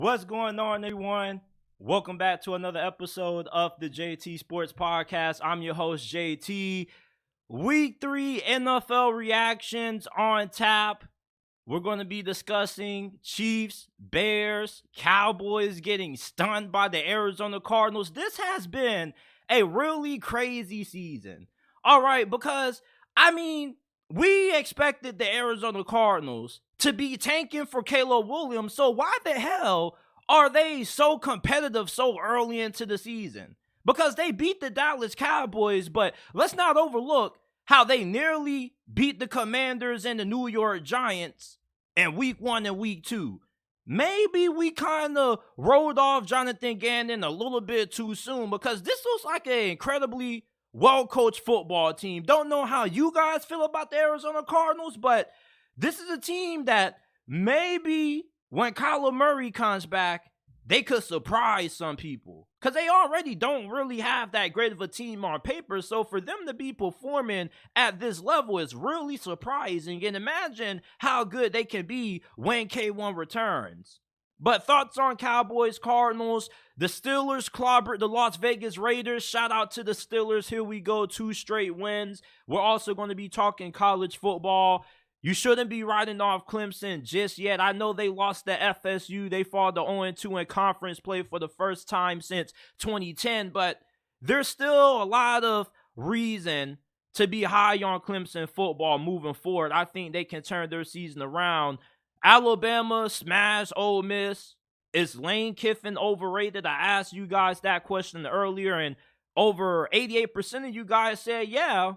What's going on, everyone? Welcome back to another episode of the JT Sports Podcast. I'm your host, JT. Week 3 NFL reactions on tap. We're going to be discussing Chiefs, Bears, Cowboys getting stunned by the Arizona Cardinals. This has been a really crazy season. All right, because, we expected the Arizona Cardinals to be tanking for Caleb Williams, so why the hell are they so competitive so early into the season? Because they beat the Dallas Cowboys, but let's not overlook how they nearly beat the Commanders and the New York Giants in week 1 and week 2. Maybe we kind of rolled off Jonathan Gannon a little bit too soon, because this looks like an incredibly well-coached football team. Don't know how you guys feel about the Arizona Cardinals, but this is a team that maybe when Kyler Murray comes back, they could surprise some people, because they already don't really have that great of a team on paper. So for them to be performing at this level is really surprising. And imagine how good they can be when K1 returns. But thoughts on Cowboys, Cardinals, the Steelers clobbered the Las Vegas Raiders. Shout out to the Steelers. Here we go, 2 straight wins. We're also going to be talking college football. You shouldn't be writing off Clemson just yet. I know they lost to FSU. They fall to 0-2 in conference play for the first time since 2010. But there's still a lot of reason to be high on Clemson football moving forward. I think they can turn their season around. Alabama smashed Ole Miss. Is Lane Kiffin overrated? I asked you guys that question earlier, and over 88% of you guys said yeah.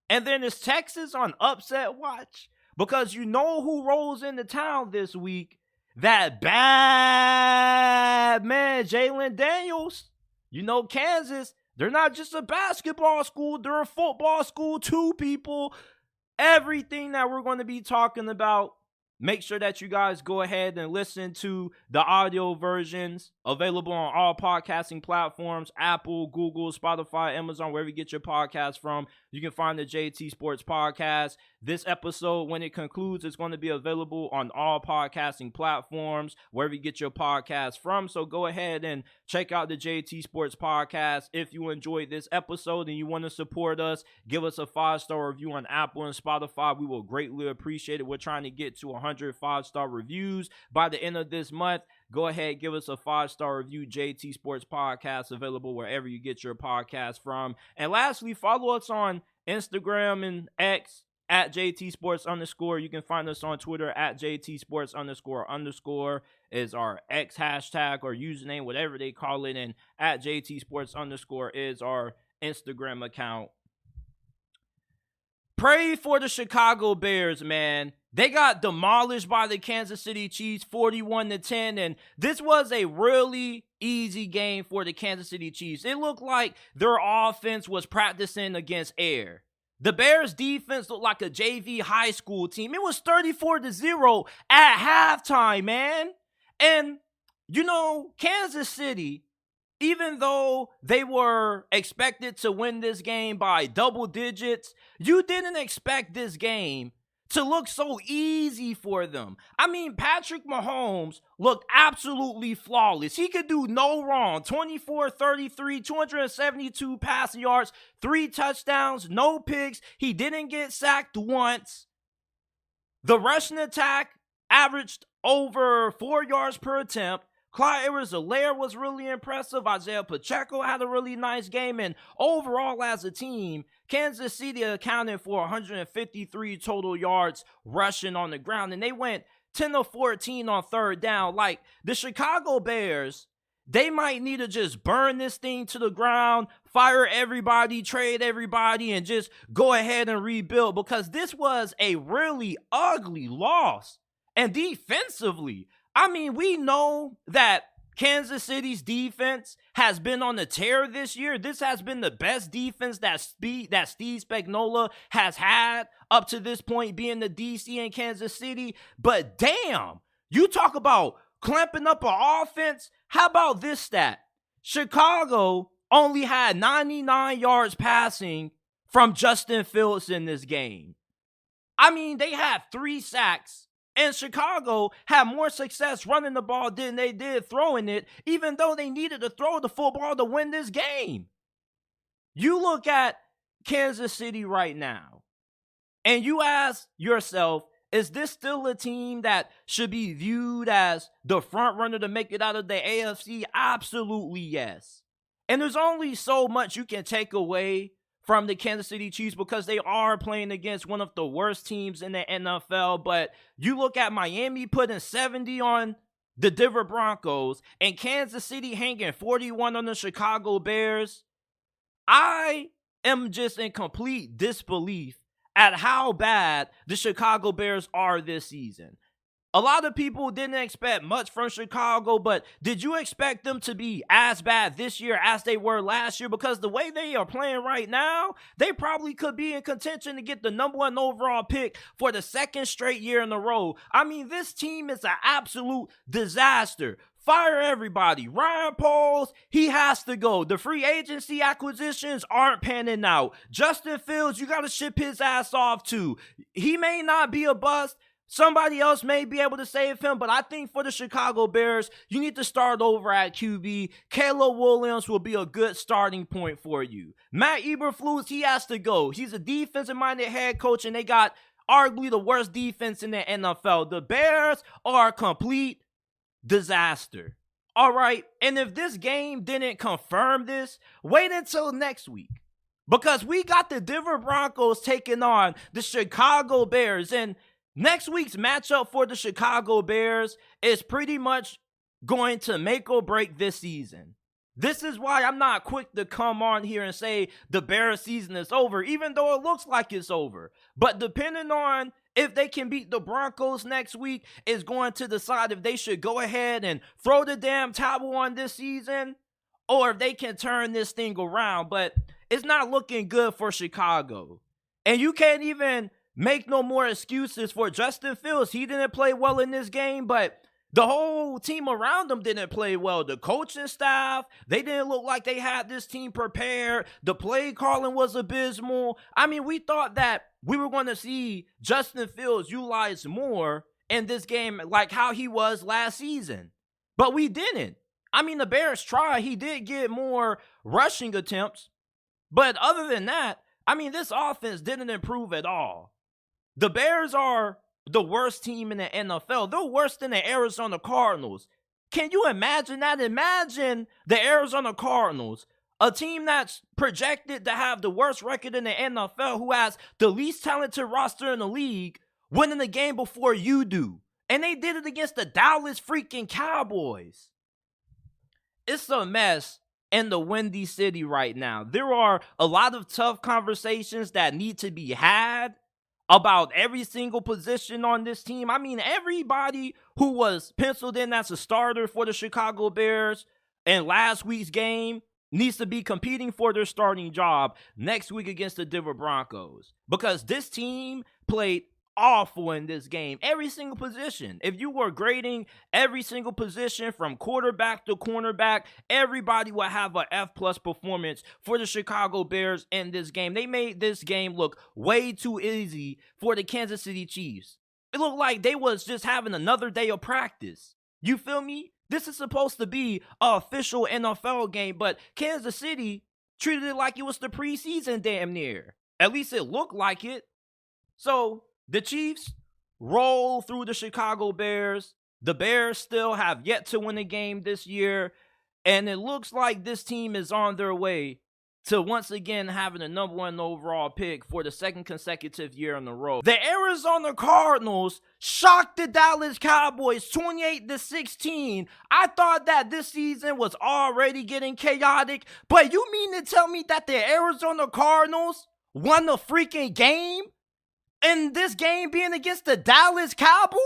And then is Texas on upset watch? Because you know who rolls into town this week? That bad man, Jalen Daniels. You know, Kansas, they're not just a basketball school, they're a football school too, people. Everything that we're going to be talking about, make sure that you guys go ahead and listen to the audio versions available on all podcasting platforms: Apple, Google, Spotify, Amazon, wherever you get your podcast from. You can find the JT Sports Podcast. This episode, when it concludes, is going to be available on all podcasting platforms, wherever you get your podcast from. So go ahead and check out the JT Sports Podcast. If you enjoyed this episode and you want to support us, give us a 5-star review on Apple and Spotify. We will greatly appreciate it. We're trying to get to 100 5-star reviews by the end of this month. Go ahead, give us a 5-star review. JT Sports Podcast, available wherever you get your podcast from. And lastly, follow us on Instagram and X at JT Sports _. You can find us on Twitter at JT Sports __ is our X hashtag or username, whatever they call it. And at JT Sports _ is our Instagram account. Pray for the Chicago Bears, man. They got demolished by the Kansas City Chiefs 41-10, and this was a really easy game for the Kansas City Chiefs. It looked like their offense was practicing against air. The Bears defense looked like a JV high school team. It was 34-0 at halftime, man. And, you know, Kansas City, even though they were expected to win this game by double digits, you didn't expect this game to look so easy for them. I mean, Patrick Mahomes looked absolutely flawless. He could do no wrong. 24-33, 272 passing yards, 3 touchdowns, no picks. He didn't get sacked once. The rushing attack averaged over 4 yards per attempt. Clyde Edwards-Helaire was really impressive. Isaiah Pacheco had a really nice game. And overall, as a team, Kansas City accounted for 153 total yards rushing on the ground. And they went 10 of 14 on third down. Like, the Chicago Bears, they might need to just burn this thing to the ground, fire everybody, trade everybody, and just go ahead and rebuild. Because this was a really ugly loss. And defensively, I mean, we know that Kansas City's defense has been on the tear this year. This has been the best defense that Steve Spagnuolo has had up to this point, being the DC in Kansas City. But damn, you talk about clamping up an offense. How about this stat? Chicago only had 99 yards passing from Justin Fields in this game. I mean, they had 3 sacks And Chicago had more success running the ball than they did throwing it, even though they needed to throw the football to win this game. You look at Kansas City right now, and you ask yourself, is this still a team that should be viewed as the front runner to make it out of the AFC? Absolutely yes. And there's only so much you can take away from the Kansas City Chiefs because they are playing against one of the worst teams in the NFL. But you look at Miami putting 70 on the Denver Broncos and Kansas City hanging 41 on the Chicago Bears. I am just in complete disbelief at how bad the Chicago Bears are this season. A lot of people didn't expect much from Chicago, but did you expect them to be as bad this year as they were last year? Because the way they are playing right now, they probably could be in contention to get the #1 overall pick for the second straight year in a row. I mean, this team is an absolute disaster. Fire everybody. Ryan Poles, he has to go. The free agency acquisitions aren't panning out. Justin Fields, you got to ship his ass off too. He may not be a bust. Somebody else may be able to save him, but I think for the Chicago Bears, you need to start over at QB. Caleb Williams will be a good starting point for you. Matt Eberflus, he has to go. He's a defensive-minded head coach, and they got arguably the worst defense in the NFL. The Bears are a complete disaster. All right, and if this game didn't confirm this, wait until next week. Because we got the Denver Broncos taking on the Chicago Bears, and next week's matchup for the Chicago Bears is pretty much going to make or break this season. This is why I'm not quick to come on here and say the Bears season is over, even though it looks like it's over. But depending on if they can beat the Broncos next week is going to decide if they should go ahead and throw the damn towel on this season or if they can turn this thing around. But it's not looking good for Chicago. And you can't even make no more excuses for Justin Fields. He didn't play well in this game, but the whole team around him didn't play well. The coaching staff, they didn't look like they had this team prepared. The play calling was abysmal. I mean, we thought that we were going to see Justin Fields utilized more in this game like how he was last season, but we didn't. I mean, the Bears tried. He did get more rushing attempts, but other than that, I mean, this offense didn't improve at all. The Bears are the worst team in the NFL. They're worse than the Arizona Cardinals. Can you imagine that? Imagine the Arizona Cardinals, a team that's projected to have the worst record in the NFL, who has the least talented roster in the league, winning the game before you do. And they did it against the Dallas freaking Cowboys. It's a mess in the Windy City right now. There are a lot of tough conversations that need to be had about every single position on this team. I mean, everybody who was penciled in as a starter for the Chicago Bears in last week's game needs to be competing for their starting job next week against the Denver Broncos. Because this team played awful in this game. Every single position. If you were grading every single position from quarterback to cornerback, everybody will have an F+ performance for the Chicago Bears in this game. They made this game look way too easy for the Kansas City Chiefs. It looked like they was just having another day of practice. You feel me? This is supposed to be an official NFL game, but Kansas City treated it like it was the preseason damn near. At least it looked like it. So the Chiefs roll through the Chicago Bears. The Bears still have yet to win a game this year. And it looks like this team is on their way to once again having the #1 overall pick for the second consecutive year in a row. The Arizona Cardinals shocked the Dallas Cowboys 28-16. I thought that this season was already getting chaotic. But you mean to tell me that the Arizona Cardinals won the freaking game? And this game being against the Dallas Cowboys?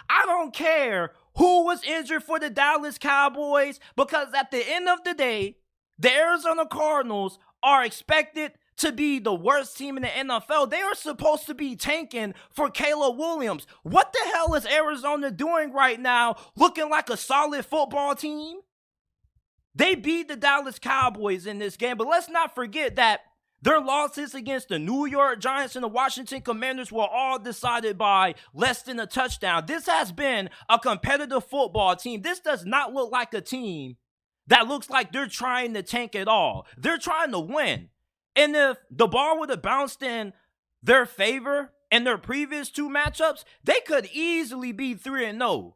I don't care who was injured for the Dallas Cowboys, because at the end of the day, the Arizona Cardinals are expected to be the worst team in the NFL. They are supposed to be tanking for Caleb Williams. What the hell is Arizona doing right now, looking like a solid football team? They beat the Dallas Cowboys in this game, but let's not forget that Their losses against the New York Giants and the Washington Commanders were all decided by less than a touchdown. This has been a competitive football team. This does not look like a team that looks like they're trying to tank at all. They're trying to win. And if the ball would have bounced in their favor in their previous two matchups, they could easily be 3-0.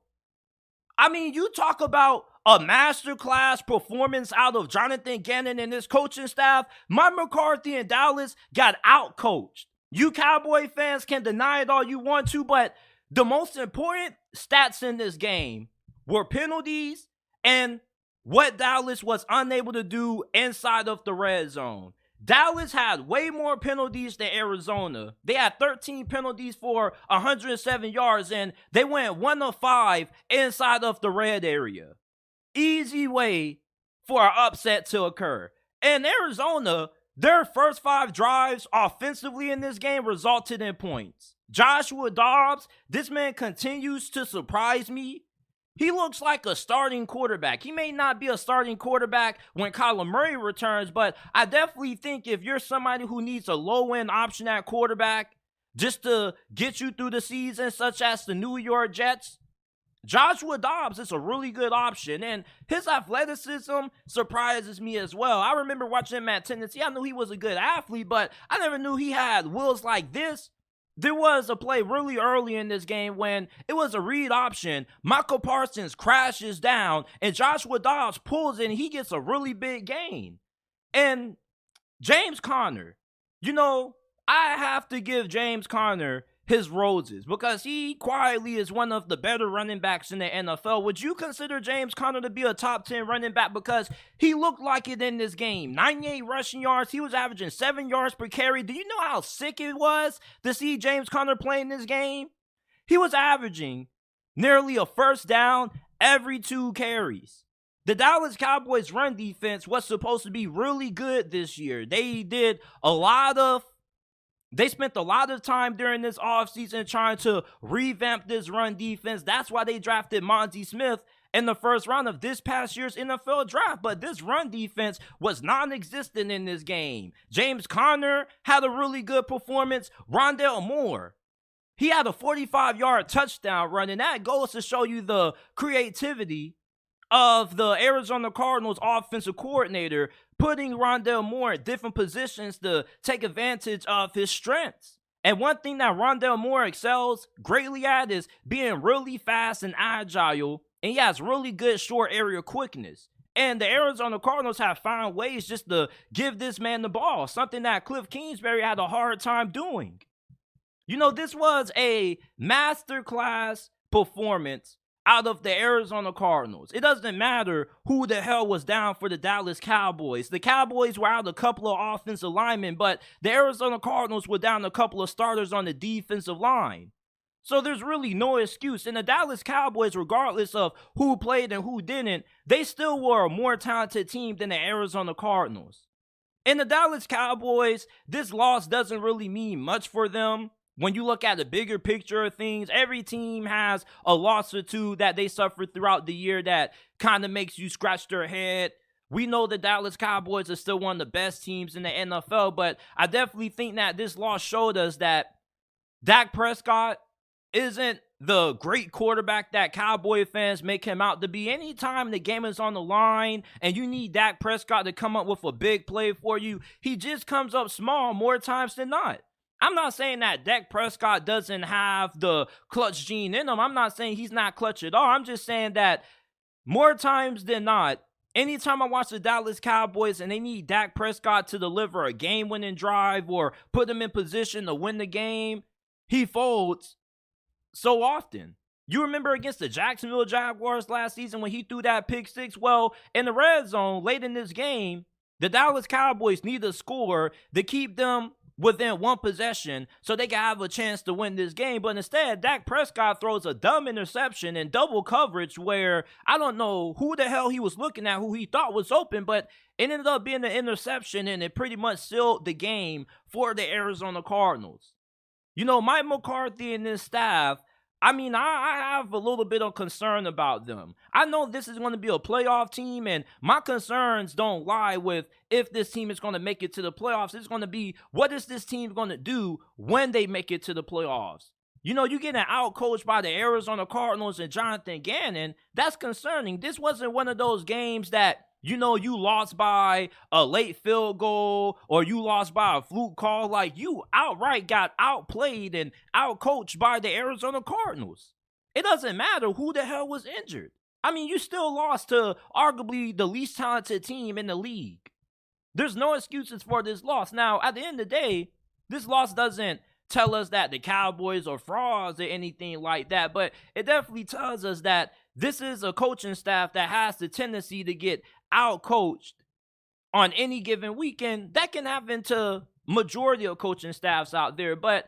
I mean, you talk about a masterclass performance out of Jonathan Gannon and his coaching staff. Mike McCarthy and Dallas got outcoached. You Cowboy fans can deny it all you want to, but the most important stats in this game were penalties and what Dallas was unable to do inside of the red zone. Dallas had way more penalties than Arizona. They had 13 penalties for 107 yards, and they went 1 of 5 inside of the red area. Easy way for an upset to occur. And Arizona, their first 5 drives offensively in this game resulted in points. Joshua Dobbs, this man continues to surprise me. He looks like a starting quarterback. He may not be a starting quarterback when Kyler Murray returns, but I definitely think if you're somebody who needs a low-end option at quarterback just to get you through the season, such as the New York Jets, Joshua Dobbs is a really good option, and his athleticism surprises me as well. I remember watching him at Tennessee. I knew he was a good athlete, but I never knew he had wheels like this. There was a play really early in this game when it was a read option. Michael Parsons crashes down, and Joshua Dobbs pulls in, and he gets a really big gain. And James Conner, I have to give James Conner his roses because he quietly is one of the better running backs in the NFL. Would you consider James Conner to be a top 10 running back? Because he looked like it in this game. 98 rushing yards. He was averaging 7 yards per carry. Do you know how sick it was to see James Conner play in this game? He was averaging nearly a first down every 2 carries. The Dallas Cowboys run defense was supposed to be really good this year. They spent a lot of time during this offseason trying to revamp this run defense. That's why they drafted Monty Smith in the first round of this past year's NFL draft. But this run defense was non-existent in this game. James Conner had a really good performance. Rondale Moore, he had a 45-yard touchdown run, and that goes to show you the creativity of the Arizona Cardinals offensive coordinator, putting Rondale Moore in different positions to take advantage of his strengths. And one thing that Rondale Moore excels greatly at is being really fast and agile, and he has really good short area quickness. And the Arizona Cardinals have found ways just to give this man the ball, something that Cliff Kingsbury had a hard time doing. This was a masterclass performance out of the Arizona Cardinals. It doesn't matter who the hell was down for the Dallas Cowboys. The Cowboys were out a couple of offensive linemen, but the Arizona Cardinals were down a couple of starters on the defensive line. So there's really no excuse. And the Dallas Cowboys, regardless of who played and who didn't, they still were a more talented team than the Arizona Cardinals. And the Dallas Cowboys, this loss doesn't really mean much for them. When you look at the bigger picture of things, every team has a loss or two that they suffered throughout the year that kind of makes you scratch their head. We know the Dallas Cowboys are still one of the best teams in the NFL, but I definitely think that this loss showed us that Dak Prescott isn't the great quarterback that Cowboy fans make him out to be. Anytime the game is on the line and you need Dak Prescott to come up with a big play for you, he just comes up small more times than not. I'm not saying that Dak Prescott doesn't have the clutch gene in him. I'm not saying he's not clutch at all. I'm just saying that more times than not, anytime I watch the Dallas Cowboys and they need Dak Prescott to deliver a game-winning drive or put him in position to win the game, he folds so often. You remember against the Jacksonville Jaguars last season when he threw that pick six? Well, in the red zone late in this game, the Dallas Cowboys need a score to keep them within one possession so they can have a chance to win this game. But instead, Dak Prescott throws a dumb interception in double coverage where I don't know who the hell he was looking at, who he thought was open, but it ended up being an interception, and it pretty much sealed the game for the Arizona Cardinals. Mike McCarthy and his staff, I mean, I have a little bit of concern about them. I know this is going to be a playoff team, and my concerns don't lie with if this team is going to make it to the playoffs. It's going to be, what is this team going to do when they make it to the playoffs? You know, you getting out-coached by the Arizona Cardinals and Jonathan Gannon. That's concerning. This wasn't one of those games that, you know, you lost by a late field goal or you lost by a fluke call. Like, you outright got outplayed and outcoached by the Arizona Cardinals. It doesn't matter who the hell was injured. I mean, you still lost to arguably the least talented team in the league. There's no excuses for this loss. Now, at the end of the day, this loss doesn't tell us that the Cowboys are frauds or anything like that, but it definitely tells us that this is a coaching staff that has the tendency to get out-coached on any given weekend. That can happen to majority of coaching staffs out there, but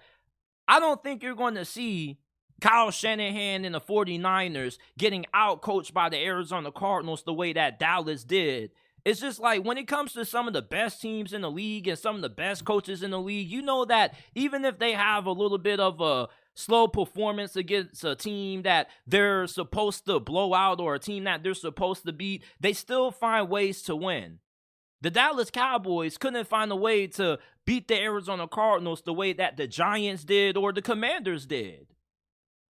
I don't think you're going to see Kyle Shanahan and the 49ers getting out-coached by the Arizona Cardinals the way that Dallas did. It's just like when it comes to some of the best teams in the league and some of the best coaches in the league, you know that even if they have a little bit of a slow performance against a team that they're supposed to blow out or a team that they're supposed to beat, they still find ways to win. The Dallas Cowboys couldn't find a way to beat the Arizona Cardinals the way that the Giants did or the Commanders did.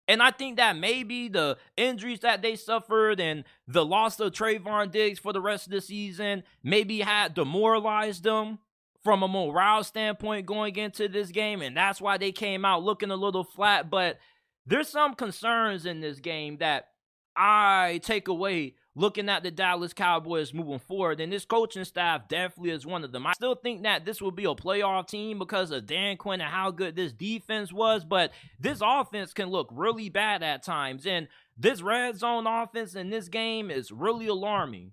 And I think that maybe the injuries that they suffered and the loss of Trayvon Diggs for the rest of the season maybe had demoralized them from a morale standpoint going into this game. And that's why they came out looking a little flat. But there's some concerns in this game that I take away looking at the Dallas Cowboys moving forward, and this coaching staff definitely is one of them. I still think that this will be a playoff team because of Dan Quinn and how good this defense was, but this offense can look really bad at times, and this red zone offense in this game is really alarming.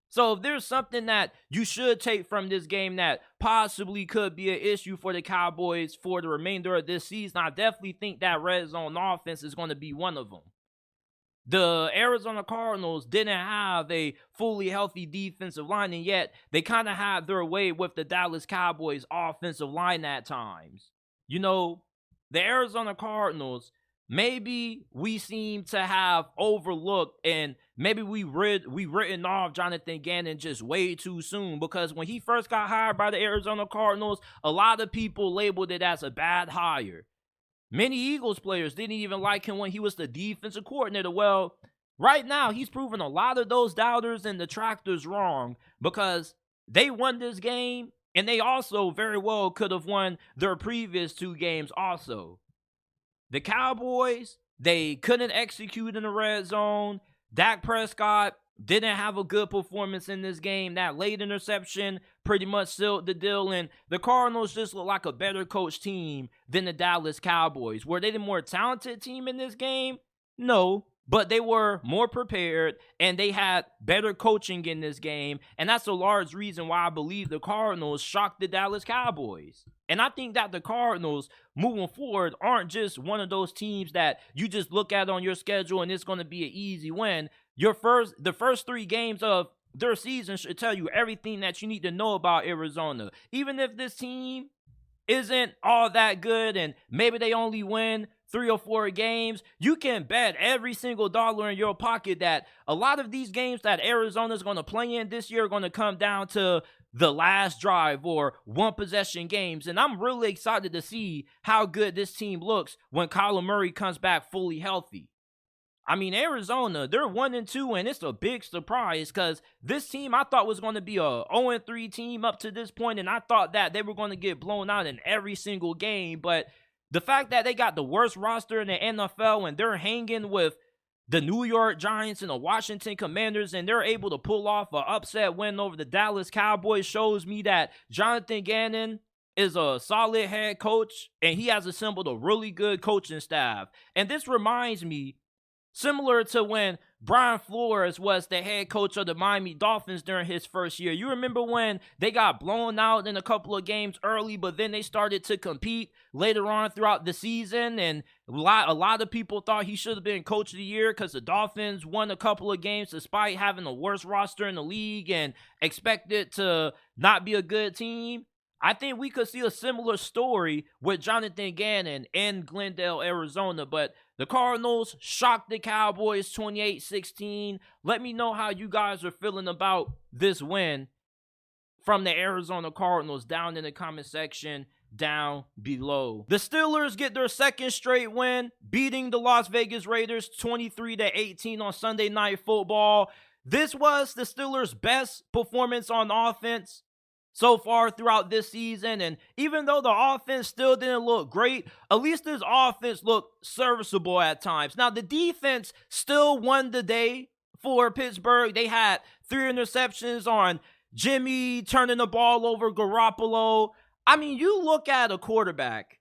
So if there's something that you should take from this game that possibly could be an issue for the Cowboys for the remainder of this season, I definitely think that red zone offense is going to be one of them. The Arizona Cardinals didn't have a fully healthy defensive line, and yet they kind of had their way with the Dallas Cowboys offensive line at times. You know, the Arizona Cardinals, maybe we seem to have overlooked and maybe we written off Jonathan Gannon just way too soon, because when he first got hired by the Arizona Cardinals, a lot of people labeled it as a bad hire. Many Eagles players didn't even like him when he was the defensive coordinator. Well, right now, he's proven a lot of those doubters and detractors wrong, because they won this game, and they also very well could have won their previous two games also. The Cowboys, they couldn't execute in the red zone. Dak Prescott didn't have a good performance in this game. That late interception pretty much sealed the deal, and the Cardinals just look like a better coached team than the Dallas Cowboys. Were they the more talented team in this game? No, but they were more prepared, and they had better coaching in this game, and that's a large reason why I believe the Cardinals shocked the Dallas Cowboys. And I think that the Cardinals, moving forward, aren't just one of those teams that you just look at on your schedule and it's going to be an easy win. The first three games of their season should tell you everything that you need to know about Arizona. Even if this team isn't all that good and maybe they only win 3 or 4 games, you can bet every single dollar in your pocket that a lot of these games that Arizona's going to play in this year are going to come down to the last drive or one possession games. And I'm really excited to see how good this team looks when Kyler Murray comes back fully healthy. I mean, Arizona, they're 1-2, and it's a big surprise because this team I thought was going to be a 0-3 team up to this point, and I thought that they were going to get blown out in every single game. But the fact that they got the worst roster in the NFL and they're hanging with the New York Giants and the Washington Commanders, and they're able to pull off an upset win over the Dallas Cowboys, shows me that Jonathan Gannon is a solid head coach, and he has assembled a really good coaching staff. And this reminds me, similar to when Brian Flores was the head coach of the Miami Dolphins during his first year. You remember when they got blown out in a couple of games early, but then they started to compete later on throughout the season, and a lot of people thought he should have been coach of the year because the Dolphins won a couple of games despite having the worst roster in the league and expected to not be a good team. I think we could see a similar story with Jonathan Gannon in Glendale, Arizona, but The Cardinals shocked the Cowboys 28-16. Let me know how you guys are feeling about this win from the Arizona Cardinals down in the comment section down below. The Steelers get their second straight win, beating the Las Vegas Raiders 23-18 on Sunday Night Football. This was the Steelers' best performance on offense so far throughout this season, and even though the offense still didn't look great, at least this offense looked serviceable at times. Now, the defense still won the day for Pittsburgh. They had 3 interceptions on Jimmy, turning the ball over Garoppolo. I mean, you look at a quarterback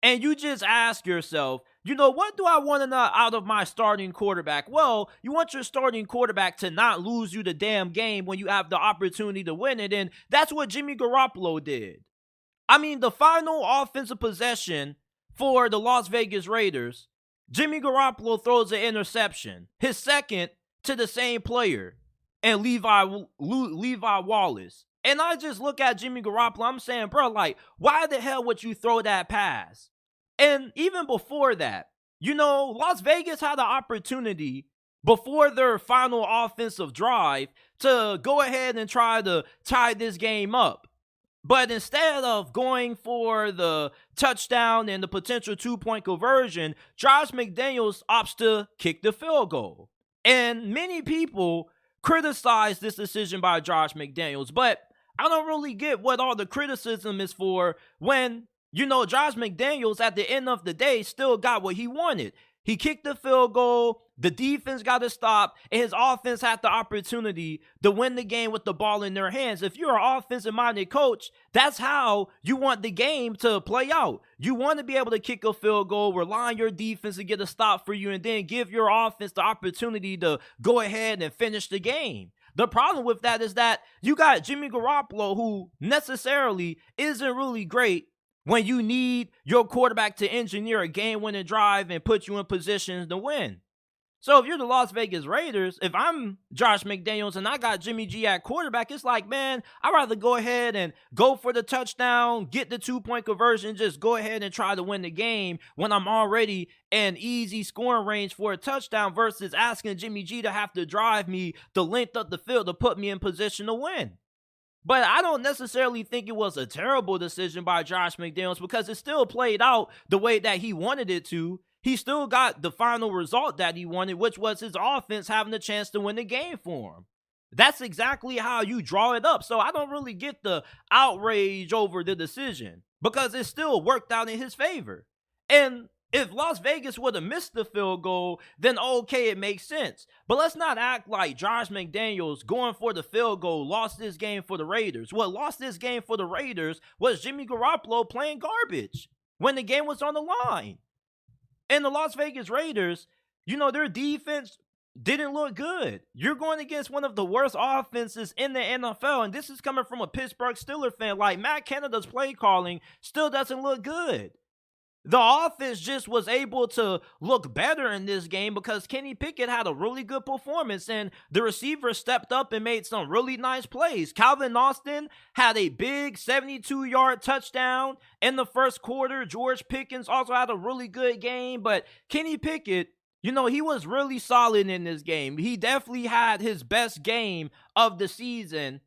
and you just ask yourself, what do I want to know out of my starting quarterback? Well, you want your starting quarterback to not lose you the damn game when you have the opportunity to win it, and that's what Jimmy Garoppolo did. I mean, the final offensive possession for the Las Vegas Raiders, Jimmy Garoppolo throws an interception, his second to the same player, and Levi Wallace. And I just look at Jimmy Garoppolo, I'm saying, bro, like, why the hell would you throw that pass? And even before that, Las Vegas had the opportunity before their final offensive drive to go ahead and try to tie this game up. But instead of going for the touchdown and the potential 2-point conversion, Josh McDaniels opts to kick the field goal. And many people criticize this decision by Josh McDaniels, but I don't really get what all the criticism is for when Josh McDaniels, at the end of the day, still got what he wanted. He kicked the field goal, the defense got to stop, and his offense had the opportunity to win the game with the ball in their hands. If you're an offensive-minded coach, that's how you want the game to play out. You want to be able to kick a field goal, rely on your defense to get a stop for you, and then give your offense the opportunity to go ahead and finish the game. The problem with that is that you got Jimmy Garoppolo, who necessarily isn't really great when you need your quarterback to engineer a game-winning drive and put you in positions to win. So if you're the Las Vegas Raiders, if I'm Josh McDaniels and I got Jimmy G at quarterback, it's like, man, I'd rather go ahead and go for the touchdown, get the 2-point conversion, just go ahead and try to win the game when I'm already in easy scoring range for a touchdown versus asking Jimmy G to have to drive me the length of the field to put me in position to win. But I don't necessarily think it was a terrible decision by Josh McDaniels because it still played out the way that he wanted it to. He still got the final result that he wanted, which was his offense having a chance to win the game for him. That's exactly how you draw it up. So I don't really get the outrage over the decision because it still worked out in his favor. And if Las Vegas would have missed the field goal, then okay, it makes sense. But let's not act like Josh McDaniels going for the field goal lost this game for the Raiders. What lost this game for the Raiders was Jimmy Garoppolo playing garbage when the game was on the line. And the Las Vegas Raiders, their defense didn't look good. You're going against one of the worst offenses in the NFL, and this is coming from a Pittsburgh Steelers fan. Like, Matt Canada's play calling still doesn't look good. The offense just was able to look better in this game because Kenny Pickett had a really good performance and the receivers stepped up and made some really nice plays. Calvin Austin had a big 72-yard touchdown in the first quarter. George Pickens also had a really good game, but Kenny Pickett, he was really solid in this game. He definitely had his best game of the season.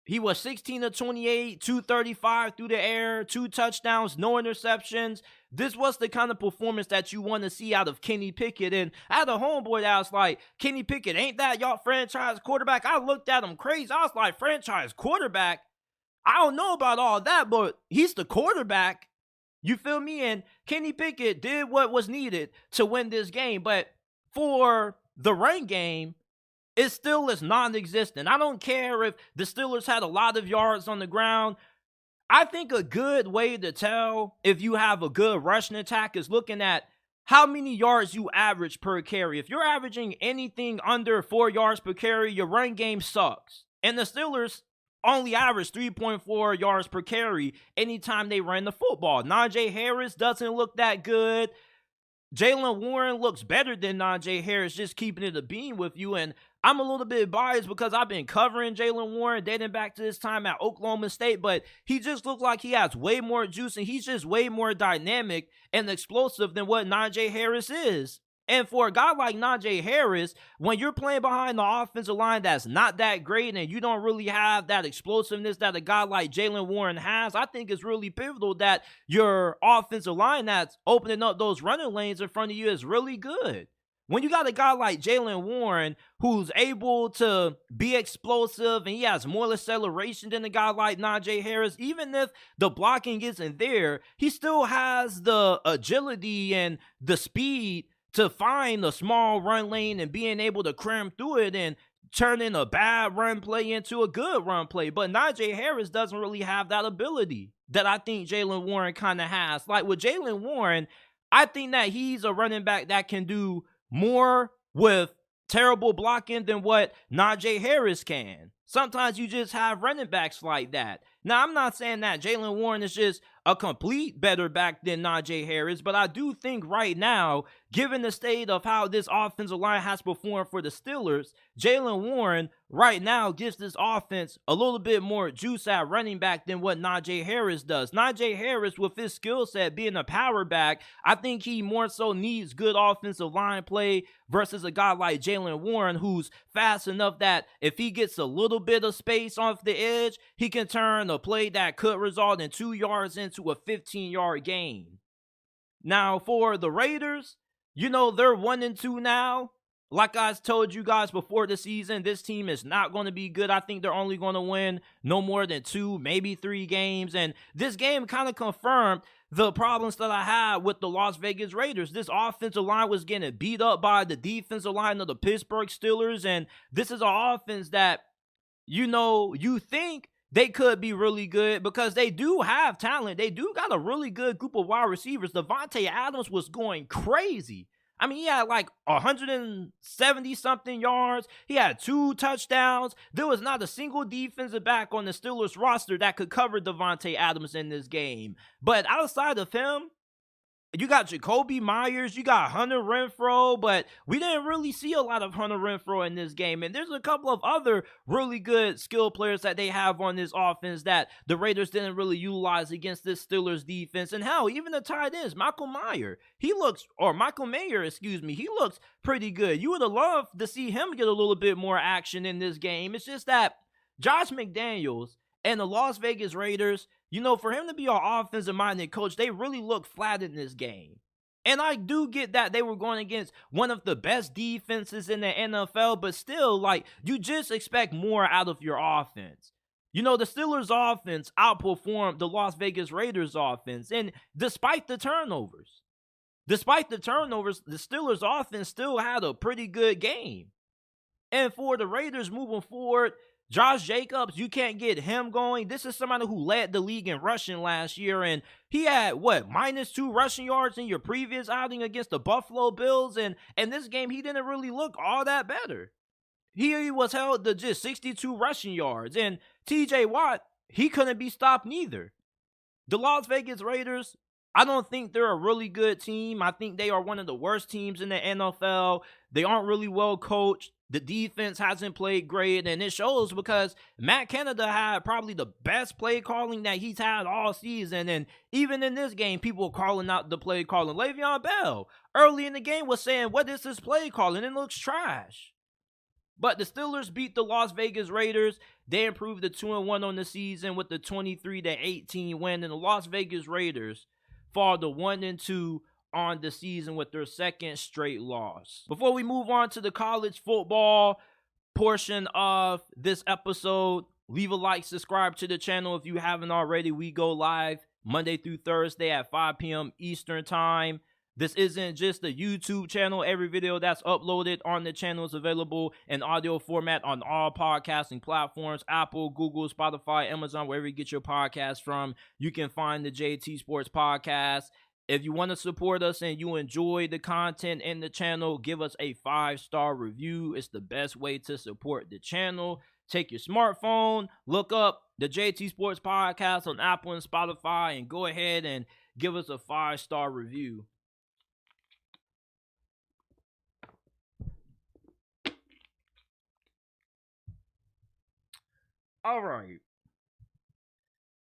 He was 16 of 28, 235 through the air, 2 touchdowns, no interceptions. This was the kind of performance that you want to see out of Kenny Pickett. And I had a homeboy that was like, Kenny Pickett, ain't that y'all franchise quarterback? I looked at him crazy. I was like, franchise quarterback? I don't know about all that, but he's the quarterback. You feel me? And Kenny Pickett did what was needed to win this game. But for the run game, it still is non-existent. I don't care if the Steelers had a lot of yards on the ground. I think a good way to tell if you have a good rushing attack is looking at how many yards you average per carry. If you're averaging anything under 4 yards per carry, your run game sucks. And the Steelers only average 3.4 yards per carry anytime they run the football. Najee Harris doesn't look that good. Jaylen Warren looks better than Najee Harris, just keeping it a beam with you. And I'm a little bit biased because I've been covering Jaylen Warren dating back to his time at Oklahoma State, but he just looks like he has way more juice and he's just way more dynamic and explosive than what Najee Harris is. And for a guy like Najee Harris, when you're playing behind the offensive line that's not that great and you don't really have that explosiveness that a guy like Jaylen Warren has, I think it's really pivotal that your offensive line that's opening up those running lanes in front of you is really good. When you got a guy like Jaylen Warren who's able to be explosive and he has more acceleration than a guy like Najee Harris, even if the blocking isn't there, he still has the agility and the speed to find a small run lane and being able to cram through it and turning a bad run play into a good run play. But Najee Harris doesn't really have that ability that I think Jaylen Warren kind of has. Like with Jaylen Warren, I think that he's a running back that can do more with terrible blocking than what Najee Harris can. Sometimes you just have running backs like that. Now, I'm not saying that Jaylen Warren is just a complete better back than Najee Harris, but I do think right now, given the state of how this offensive line has performed for the Steelers, Jaylen Warren right now gives this offense a little bit more juice at running back than what Najee Harris does. Najee Harris, with his skill set being a power back, I think he more so needs good offensive line play versus a guy like Jaylen Warren who's fast enough that if he gets a little bit of space off the edge, he can turn a play that could result in 2 yards into a 15-yard gain. Now, for the Raiders, they're 1-2 now. Like I told you guys before the season, this team is not going to be good. I think they're only going to win no more than 2, maybe 3 games. And this game kind of confirmed the problems that I had with the Las Vegas Raiders. This offensive line was getting beat up by the defensive line of the Pittsburgh Steelers. And this is an offense that, you think they could be really good because they do have talent. They do got a really good group of wide receivers. Davante Adams was going crazy. I mean, he had like 170-something yards. He had 2 touchdowns. There was not a single defensive back on the Steelers roster that could cover Davante Adams in this game. But outside of him, you got Jacoby Myers, you got Hunter Renfrow, but we didn't really see a lot of Hunter Renfrow in this game. And there's a couple of other really good skill players that they have on this offense that the Raiders didn't really utilize against this Steelers defense. And hell, even the tight ends, Michael Mayer, he looks pretty good. You would have loved to see him get a little bit more action in this game. It's just that Josh McDaniels and the Las Vegas Raiders, for him to be an offensive-minded coach, they really look flat in this game. And I do get that they were going against one of the best defenses in the NFL, but still, you just expect more out of your offense. The Steelers' offense outperformed the Las Vegas Raiders' offense, and despite the turnovers, the Steelers' offense still had a pretty good game. And for the Raiders moving forward, Josh Jacobs, you can't get him going. This is somebody who led the league in rushing last year, and he had, -2 rushing yards in your previous outing against the Buffalo Bills, and in this game, he didn't really look all that better. He was held to just 62 rushing yards, and TJ Watt, he couldn't be stopped neither. The Las Vegas Raiders, I don't think they're a really good team. I think they are one of the worst teams in the NFL. They aren't really well coached. The defense hasn't played great, and it shows because Matt Canada had probably the best play calling that he's had all season, and even in this game, people were calling out the play calling. Le'Veon Bell, early in the game, was saying, what is this play calling? It looks trash. But the Steelers beat the Las Vegas Raiders. They improved to 2-1 on the season with the 23-18 win, and the Las Vegas Raiders fall to 1-2 on the season with their second straight loss. Before we move on to the college football portion of this episode, leave a like, subscribe to the channel if you haven't already. We go live Monday through Thursday at 5 p.m. Eastern Time. This isn't just a YouTube channel. Every video that's uploaded on the channel is available in audio format on all podcasting platforms: Apple, Google, Spotify, Amazon, wherever you get your podcasts from. You can find the JT Sports Podcast. If you want to support us and you enjoy the content in the channel, give us a 5-star review. It's the best way to support the channel. Take your smartphone, look up the JT Sports Podcast on Apple and Spotify, and go ahead and give us a 5-star review. All right.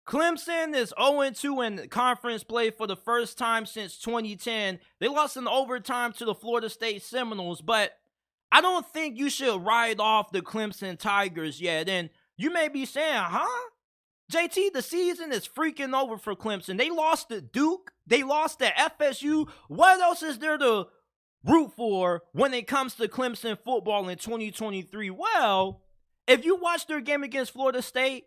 Clemson is 0-2 in conference play for the first time since 2010. They lost in overtime to the Florida State Seminoles, but I don't think you should write off the Clemson Tigers yet. And you may be saying, huh? JT, the season is freaking over for Clemson. They lost to Duke. They lost to FSU. What else is there to root for when it comes to Clemson football in 2023? Well, if you watch their game against Florida State,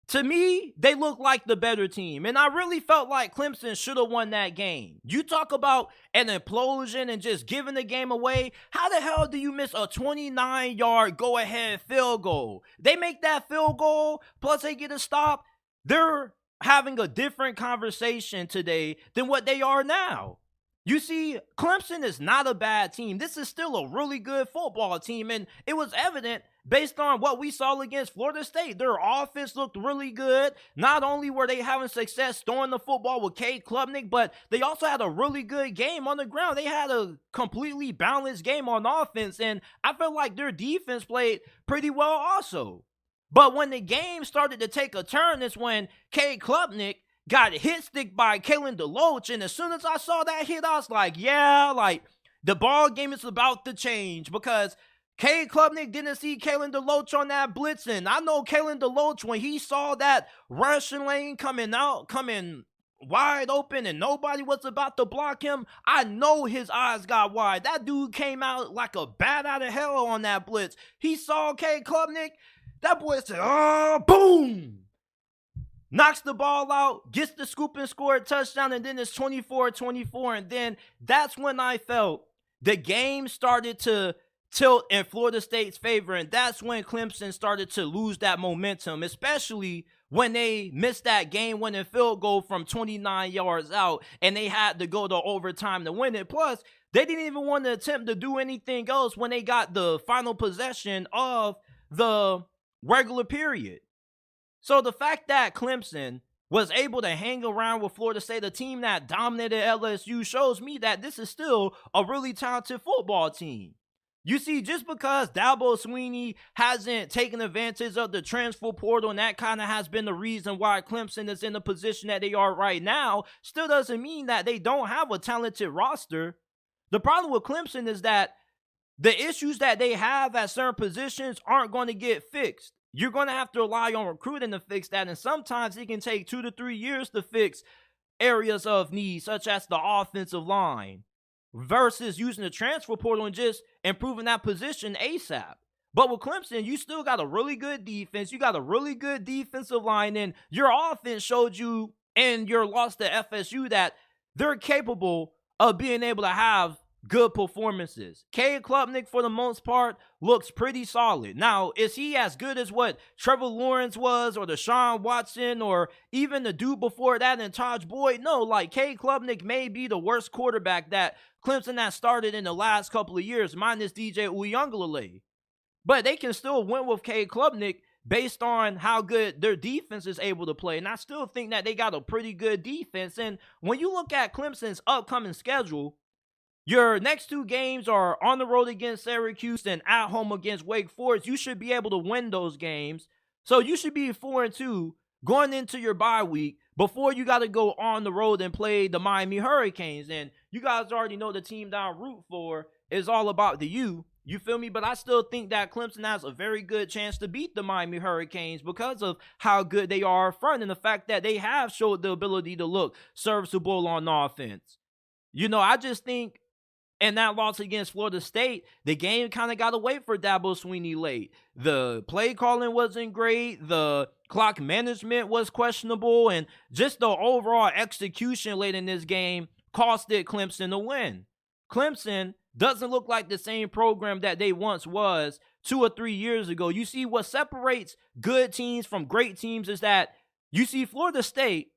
to me, they look like the better team. And I really felt like Clemson should have won that game. You talk about an implosion and just giving the game away. How the hell do you miss a 29-yard go-ahead field goal? They make that field goal, plus they get a stop. They're having a different conversation today than what they are now. You see, Clemson is not a bad team. This is still a really good football team, and it was evident based on what we saw against Florida State. Their offense looked really good. Not only were they having success throwing the football with Cade Klubnik, but they also had a really good game on the ground. They had a completely balanced game on offense, and I felt like their defense played pretty well also. But when the game started to take a turn, is when Cade Klubnik got hit stick by Kalen DeLoach, and as soon as I saw that hit, I was like, yeah, like, the ball game is about to change, because Cade Klubnik didn't see Kalen DeLoach on that blitz, and I know Kalen DeLoach, when he saw that rushing lane coming wide open and nobody was about to block him, I know his eyes got wide. That dude came out like a bat out of hell on that blitz. He saw Cade Klubnik, that boy said, oh, boom! Knocks the ball out, gets the scoop and score a touchdown, and then it's 24-24. And then that's when I felt the game started to tilt in Florida State's favor. And that's when Clemson started to lose that momentum, especially when they missed that game-winning field goal from 29 yards out, and they had to go to overtime to win it. Plus, they didn't even want to attempt to do anything else when they got the final possession of the regular period. So the fact that Clemson was able to hang around with Florida State, a team that dominated LSU, shows me that this is still a really talented football team. You see, just because Dabo Swinney hasn't taken advantage of the transfer portal, and that kind of has been the reason why Clemson is in the position that they are right now, still doesn't mean that they don't have a talented roster. The problem with Clemson is that the issues that they have at certain positions aren't going to get fixed. You're going to have to rely on recruiting to fix that, and sometimes it can take 2 to 3 years to fix areas of need, such as the offensive line, versus using the transfer portal and just improving that position ASAP. But with Clemson, you still got a really good defense. You got a really good defensive line, and your offense showed you in your loss to FSU that they're capable of being able to have good performances. Cade Klubnik, for the most part, looks pretty solid. Now, is he as good as what Trevor Lawrence was, or Deshaun Watson, or even the dude before that in Taj Boyd? No, like, Cade Klubnik may be the worst quarterback that Clemson has started in the last couple of years, minus DJ Uiagalelei. But they can still win with Cade Klubnik based on how good their defense is able to play. And I still think that they got a pretty good defense. And when you look at Clemson's upcoming schedule, your next 2 games are on the road against Syracuse and at home against Wake Forest. You should be able to win those games. So you should be 4-2 going into your bye week before you got to go on the road and play the Miami Hurricanes. And you guys already know the team that I root for is all about the U. You feel me? But I still think that Clemson has a very good chance to beat the Miami Hurricanes because of how good they are up front and the fact that they have showed the ability to look serviceable on offense. You know, I just think in that loss against Florida State, the game kind of got away for Dabo Swinney late. The play calling wasn't great. The clock management was questionable. And just the overall execution late in this game costed Clemson the win. Clemson doesn't look like the same program that they once was 2 or 3 years ago. You see, what separates good teams from great teams is that you see Florida State,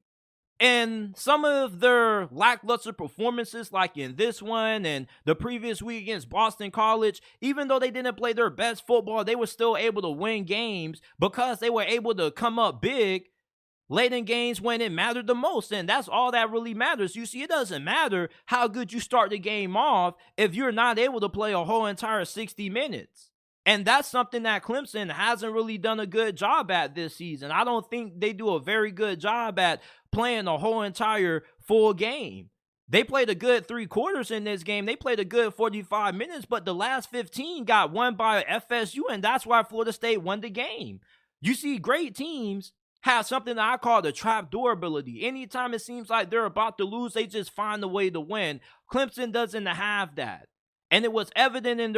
and some of their lackluster performances, like in this one and the previous week against Boston College, even though they didn't play their best football, they were still able to win games because they were able to come up big late in games when it mattered the most. And that's all that really matters. You see, it doesn't matter how good you start the game off if you're not able to play a whole entire 60 minutes. And that's something that Clemson hasn't really done a good job at this season. I don't think they do a very good job at playing the whole entire full game. They played a good 3 quarters in this game. They played a good 45 minutes, but the last 15 got won by FSU, and that's why Florida State won the game. You see, great teams have something that I call the trapdoor ability. Anytime it seems like they're about to lose, they just find a way to win. Clemson doesn't have that. And it was evident in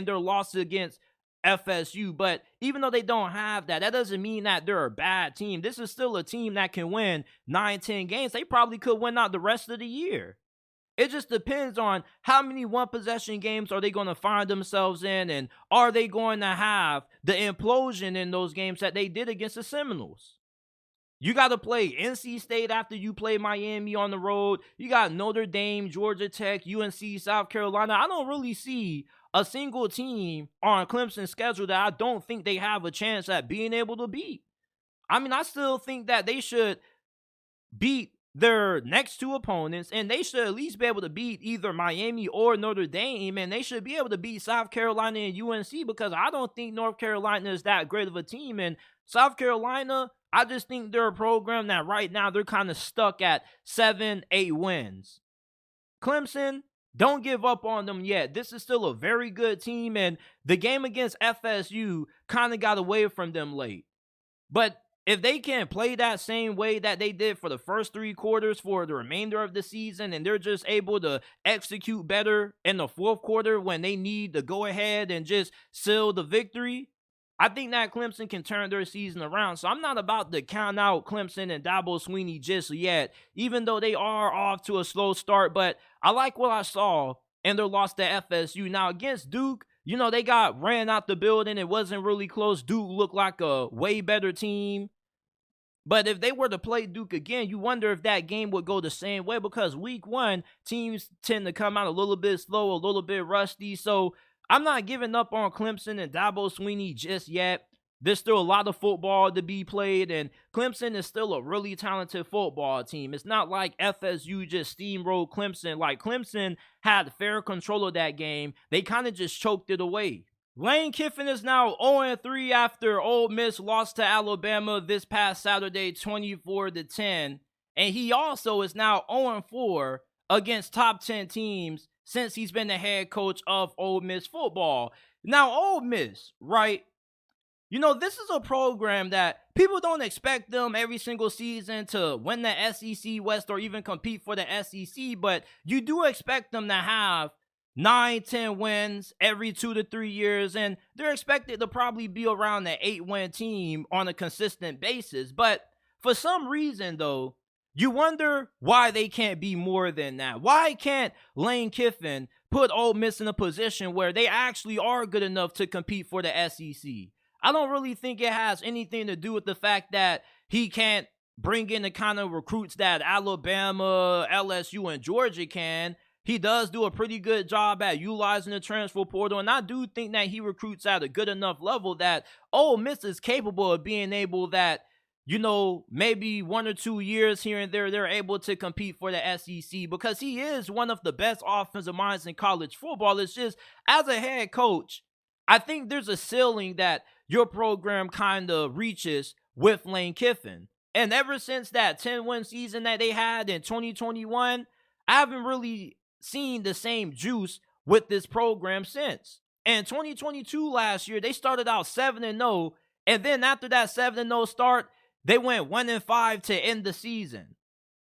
their loss against FSU. But even though they don't have that, that doesn't mean that they're a bad team. This is still a team that can win 9-10 games. They probably could win out the rest of the year. It just depends on how many one-possession games are they going to find themselves in, and are they going to have the implosion in those games that they did against the Seminoles. You got to play NC State after you play Miami on the road. You got Notre Dame, Georgia Tech, UNC, South Carolina. I don't really see a single team on Clemson's schedule that I don't think they have a chance at being able to beat. I mean, I still think that they should beat their next 2 opponents, and they should at least be able to beat either Miami or Notre Dame, and they should be able to beat South Carolina and UNC, because I don't think North Carolina is that great of a team. And South Carolina, I just think they're a program that right now they're kind of stuck at 7-8 wins. Clemson, don't give up on them yet. This is still a very good team, and the game against FSU kind of got away from them late. But if they can play that same way that they did for the first 3 quarters for the remainder of the season, and they're just able to execute better in the 4th quarter when they need to go ahead and just seal the victory, I think that Clemson can turn their season around. So I'm not about to count out Clemson and Dabo Swinney just yet, even though they are off to a slow start. But I like what I saw in their loss to FSU. Now, against Duke, you know, they got ran out the building. It wasn't really close. Duke looked like a way better team. But if they were to play Duke again, you wonder if that game would go the same way, because week 1, teams tend to come out a little bit slow, a little bit rusty. So I'm not giving up on Clemson and Dabo Swinney just yet. There's still a lot of football to be played, and Clemson is still a really talented football team. It's not like FSU just steamrolled Clemson. Like, Clemson had fair control of that game. They kind of just choked it away. Lane Kiffin is now 0-3 after Ole Miss lost to Alabama this past Saturday, 24-10. And he also is now 0-4 against top 10 teams since he's been the head coach of Ole Miss football. Now, Ole Miss, right? You know, this is a program that people don't expect them every single season to win the SEC West or even compete for the SEC, but you do expect them to have 9-10 wins every 2 to 3 years, and they're expected to probably be around the 8-win team on a consistent basis. But for some reason, though, you wonder why they can't be more than that. Why can't Lane Kiffin put Ole Miss in a position where they actually are good enough to compete for the SEC? I don't really think it has anything to do with the fact that he can't bring in the kind of recruits that Alabama, LSU, and Georgia can. He does do a pretty good job at utilizing the transfer portal, and I do think that he recruits at a good enough level that Ole Miss is capable of being able that, you know, maybe 1 or 2 years here and there, they're able to compete for the SEC, because he is one of the best offensive minds in college football. It's just, as a head coach, I think there's a ceiling that your program kind of reaches with Lane Kiffin. And ever since that 10-win season that they had in 2021, I haven't really seen the same juice with this program since. And 2022 last year, they started out 7-0, and then after that 7-0 start, they went 1-5 to end the season.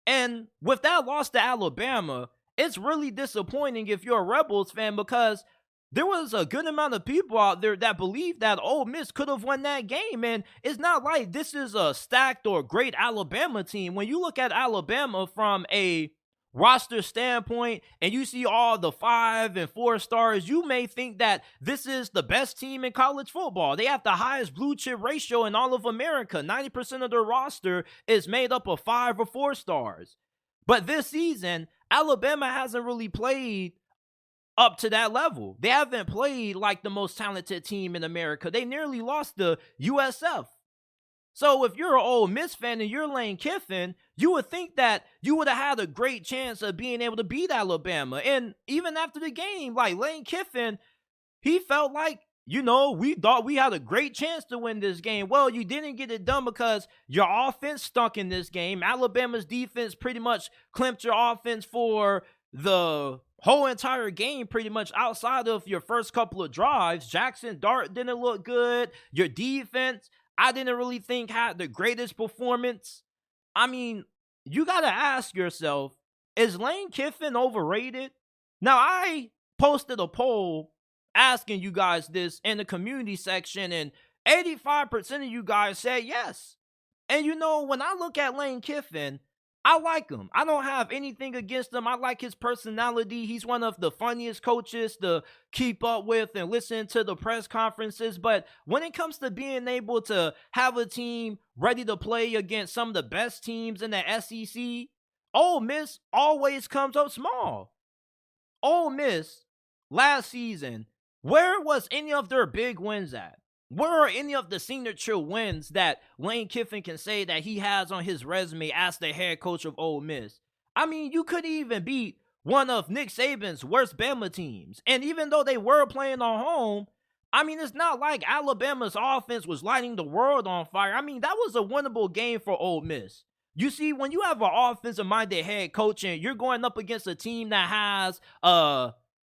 And with that loss to Alabama, it's really disappointing if you're a Rebels fan, because there was a good amount of people out there that believed that Ole Miss could have won that game. And it's not like this is a stacked or great Alabama team. When you look at Alabama from a roster standpoint and you see all the 5 and 4 stars, you may think that this is the best team in college football. They have the highest blue chip ratio in all of America. 90% of their roster is made up of 5 or 4 stars. But this season, Alabama hasn't really played up to that level. They haven't played like the most talented team in America. They nearly lost to USF. So if you're an Ole Miss fan and you're Lane Kiffin, you would think that you would have had a great chance of being able to beat Alabama. And even after the game, like, Lane Kiffin, he felt like we thought we had a great chance to win this game. Well, you didn't get it done because your offense stunk in this game. Alabama's defense pretty much clamped your offense for the whole entire game, pretty much outside of your first couple of drives. Jackson Dart didn't look good. Your defense, I didn't really think had the greatest performance. I mean, you got to ask yourself, is Lane Kiffin overrated? Now, I posted a poll asking you guys this in the community section, and 85% of you guys said yes. And when I look at Lane Kiffin, I like him. I don't have anything against him. I like his personality. He's one of the funniest coaches to keep up with and listen to the press conferences. But when it comes to being able to have a team ready to play against some of the best teams in the SEC, Ole Miss always comes up small. Ole Miss, last season, where was any of their big wins at? Where are any of the signature wins that Lane Kiffin can say that he has on his resume as the head coach of Ole Miss? I mean, you couldn't even beat one of Nick Saban's worst Bama teams. And even though they were playing on home, I mean, it's not like Alabama's offense was lighting the world on fire. I mean, that was a winnable game for Ole Miss. You see, when you have an offensive-minded head coach and you're going up against a team that has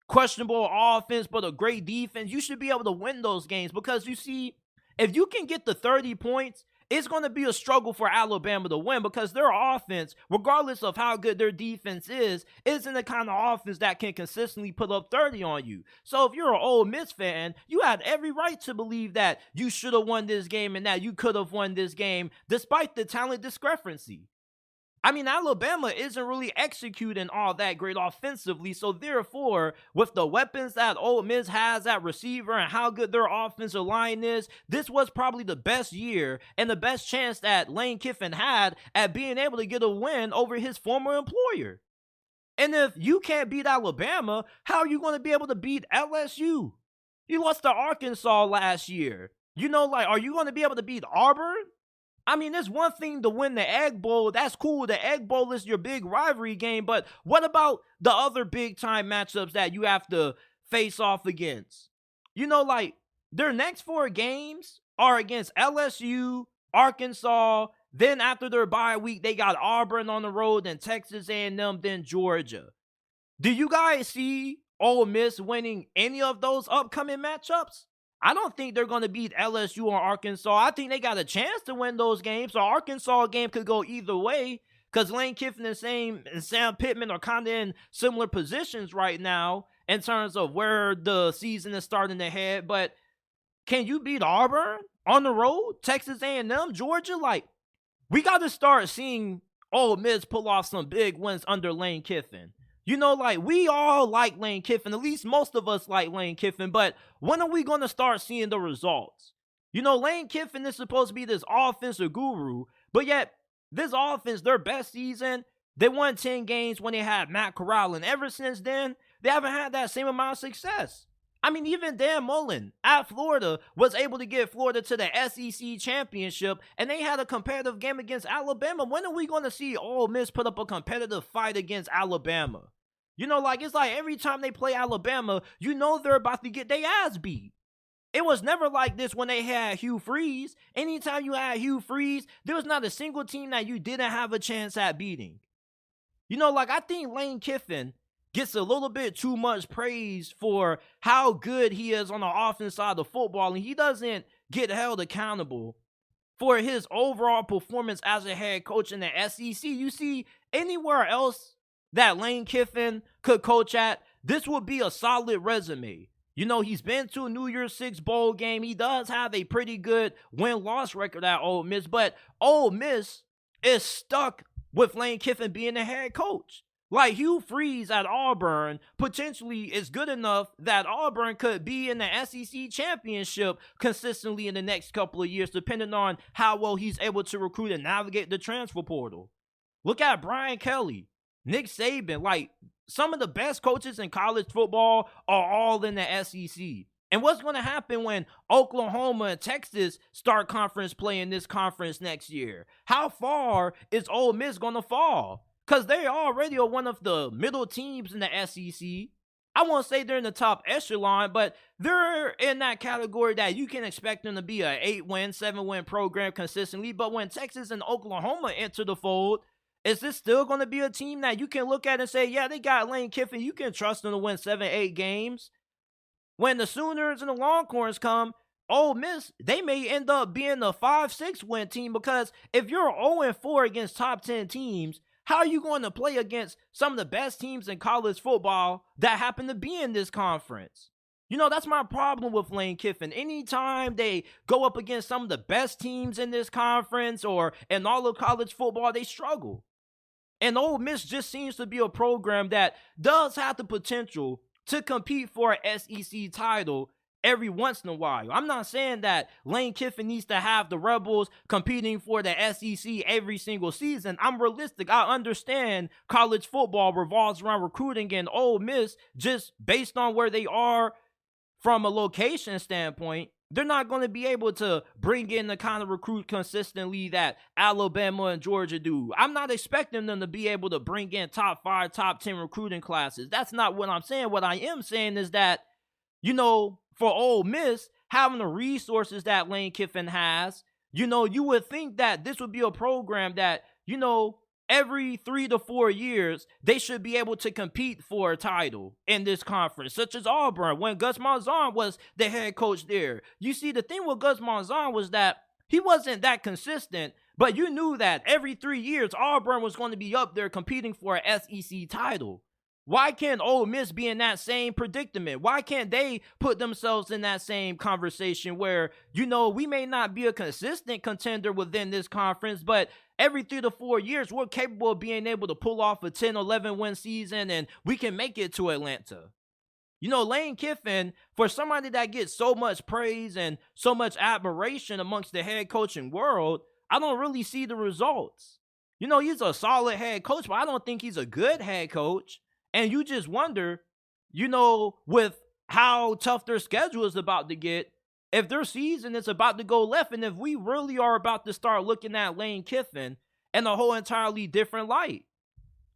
questionable offense but a great defense, you should be able to win those games, because you see, if you can get the 30 points, it's going to be a struggle for Alabama to win, because their offense, regardless of how good their defense is, isn't the kind of offense that can consistently put up 30 on you. So if you're an Ole Miss fan, you had every right to believe that you should have won this game and that you could have won this game despite the talent discrepancy. I mean, Alabama isn't really executing all that great offensively, so therefore, with the weapons that Ole Miss has at receiver and how good their offensive line is, this was probably the best year and the best chance that Lane Kiffin had at being able to get a win over his former employer. And if you can't beat Alabama, how are you going to be able to beat LSU? You lost to Arkansas last year. Are you going to be able to beat Auburn? I mean, it's one thing to win the Egg Bowl. That's cool. The Egg Bowl is your big rivalry game. But what about the other big-time matchups that you have to face off against? Their next 4 games are against LSU, Arkansas. Then after their bye week, they got Auburn on the road, then Texas A&M, then Georgia. Do you guys see Ole Miss winning any of those upcoming matchups? I don't think they're going to beat LSU or Arkansas. I think they got a chance to win those games. The Arkansas game could go either way, because Lane Kiffin and Sam Pittman are kind of in similar positions right now in terms of where the season is starting to head. But can you beat Auburn on the road? Texas A&M, Georgia? We got to start seeing Ole Miss pull off some big wins under Lane Kiffin. We all like Lane Kiffin. At least most of us like Lane Kiffin. But when are we going to start seeing the results? Lane Kiffin is supposed to be this offensive guru. But yet, this offense, their best season, they won 10 games when they had Matt Corral. And ever since then, they haven't had that same amount of success. I mean, even Dan Mullen at Florida was able to get Florida to the SEC championship, and they had a competitive game against Alabama. When are we going to see Ole Miss put up a competitive fight against Alabama? It's like every time they play Alabama, they're about to get their ass beat. It was never like this when they had Hugh Freeze. Anytime you had Hugh Freeze, there was not a single team that you didn't have a chance at beating. I think Lane Kiffin gets a little bit too much praise for how good he is on the offense side of football, and he doesn't get held accountable for his overall performance as a head coach in the SEC. You see, anywhere else that Lane Kiffin could coach at, this would be a solid resume. He's been to a New Year's Six bowl game. He does have a pretty good win-loss record at Ole Miss, but Ole Miss is stuck with Lane Kiffin being the head coach. Hugh Freeze at Auburn potentially is good enough that Auburn could be in the SEC championship consistently in the next couple of years, depending on how well he's able to recruit and navigate the transfer portal. Look at Brian Kelly, Nick Saban. Some of the best coaches in college football are all in the SEC. And what's going to happen when Oklahoma and Texas start conference play in this conference next year? How far is Ole Miss going to fall? Because they already are one of the middle teams in the SEC. I won't say they're in the top echelon, but they're in that category that you can expect them to be a 8-win, 7-win program consistently. But when Texas and Oklahoma enter the fold, is this still going to be a team that you can look at and say, yeah, they got Lane Kiffin, you can trust them to win 7, 8 games? When the Sooners and the Longhorns come, Ole Miss, they may end up being a 5-6 win team, because if you're 0-4 against top 10 teams, how are you going to play against some of the best teams in college football that happen to be in this conference? You know, that's my problem with Lane Kiffin. Anytime they go up against some of the best teams in this conference or in all of college football, they struggle. And Ole Miss just seems to be a program that does have the potential to compete for an SEC title every once in a while. I'm not saying that Lane Kiffin needs to have the Rebels competing for the SEC every single season. I'm realistic. I understand college football revolves around recruiting, and Ole Miss, just based on where they are from a location standpoint, they're not going to be able to bring in the kind of recruit consistently that Alabama and Georgia do. I'm not expecting them to be able to bring in top 5, top 10 recruiting classes. That's not what I'm saying. What I am saying is that, you know, for Ole Miss, having the resources that Lane Kiffin has, you know, you would think that this would be a program that, you know, every 3 to 4 years, they should be able to compete for a title in this conference, such as Auburn, when Gus Malzahn was the head coach there. You see, the thing with Gus Malzahn was that he wasn't that consistent, but you knew that every 3 years, Auburn was going to be up there competing for an SEC title. Why can't Ole Miss be in that same predicament? Why can't they put themselves in that same conversation where, you know, we may not be a consistent contender within this conference, but every 3 to 4 years, we're capable of being able to pull off a 10, 11 win season, and we can make it to Atlanta. You know, Lane Kiffin, for somebody that gets so much praise and so much admiration amongst the head coaching world, I don't really see the results. You know, he's a solid head coach, but I don't think he's a good head coach. And you just wonder, you know, with how tough their schedule is about to get, if their season is about to go left, and if we really are about to start looking at Lane Kiffin in a whole entirely different light.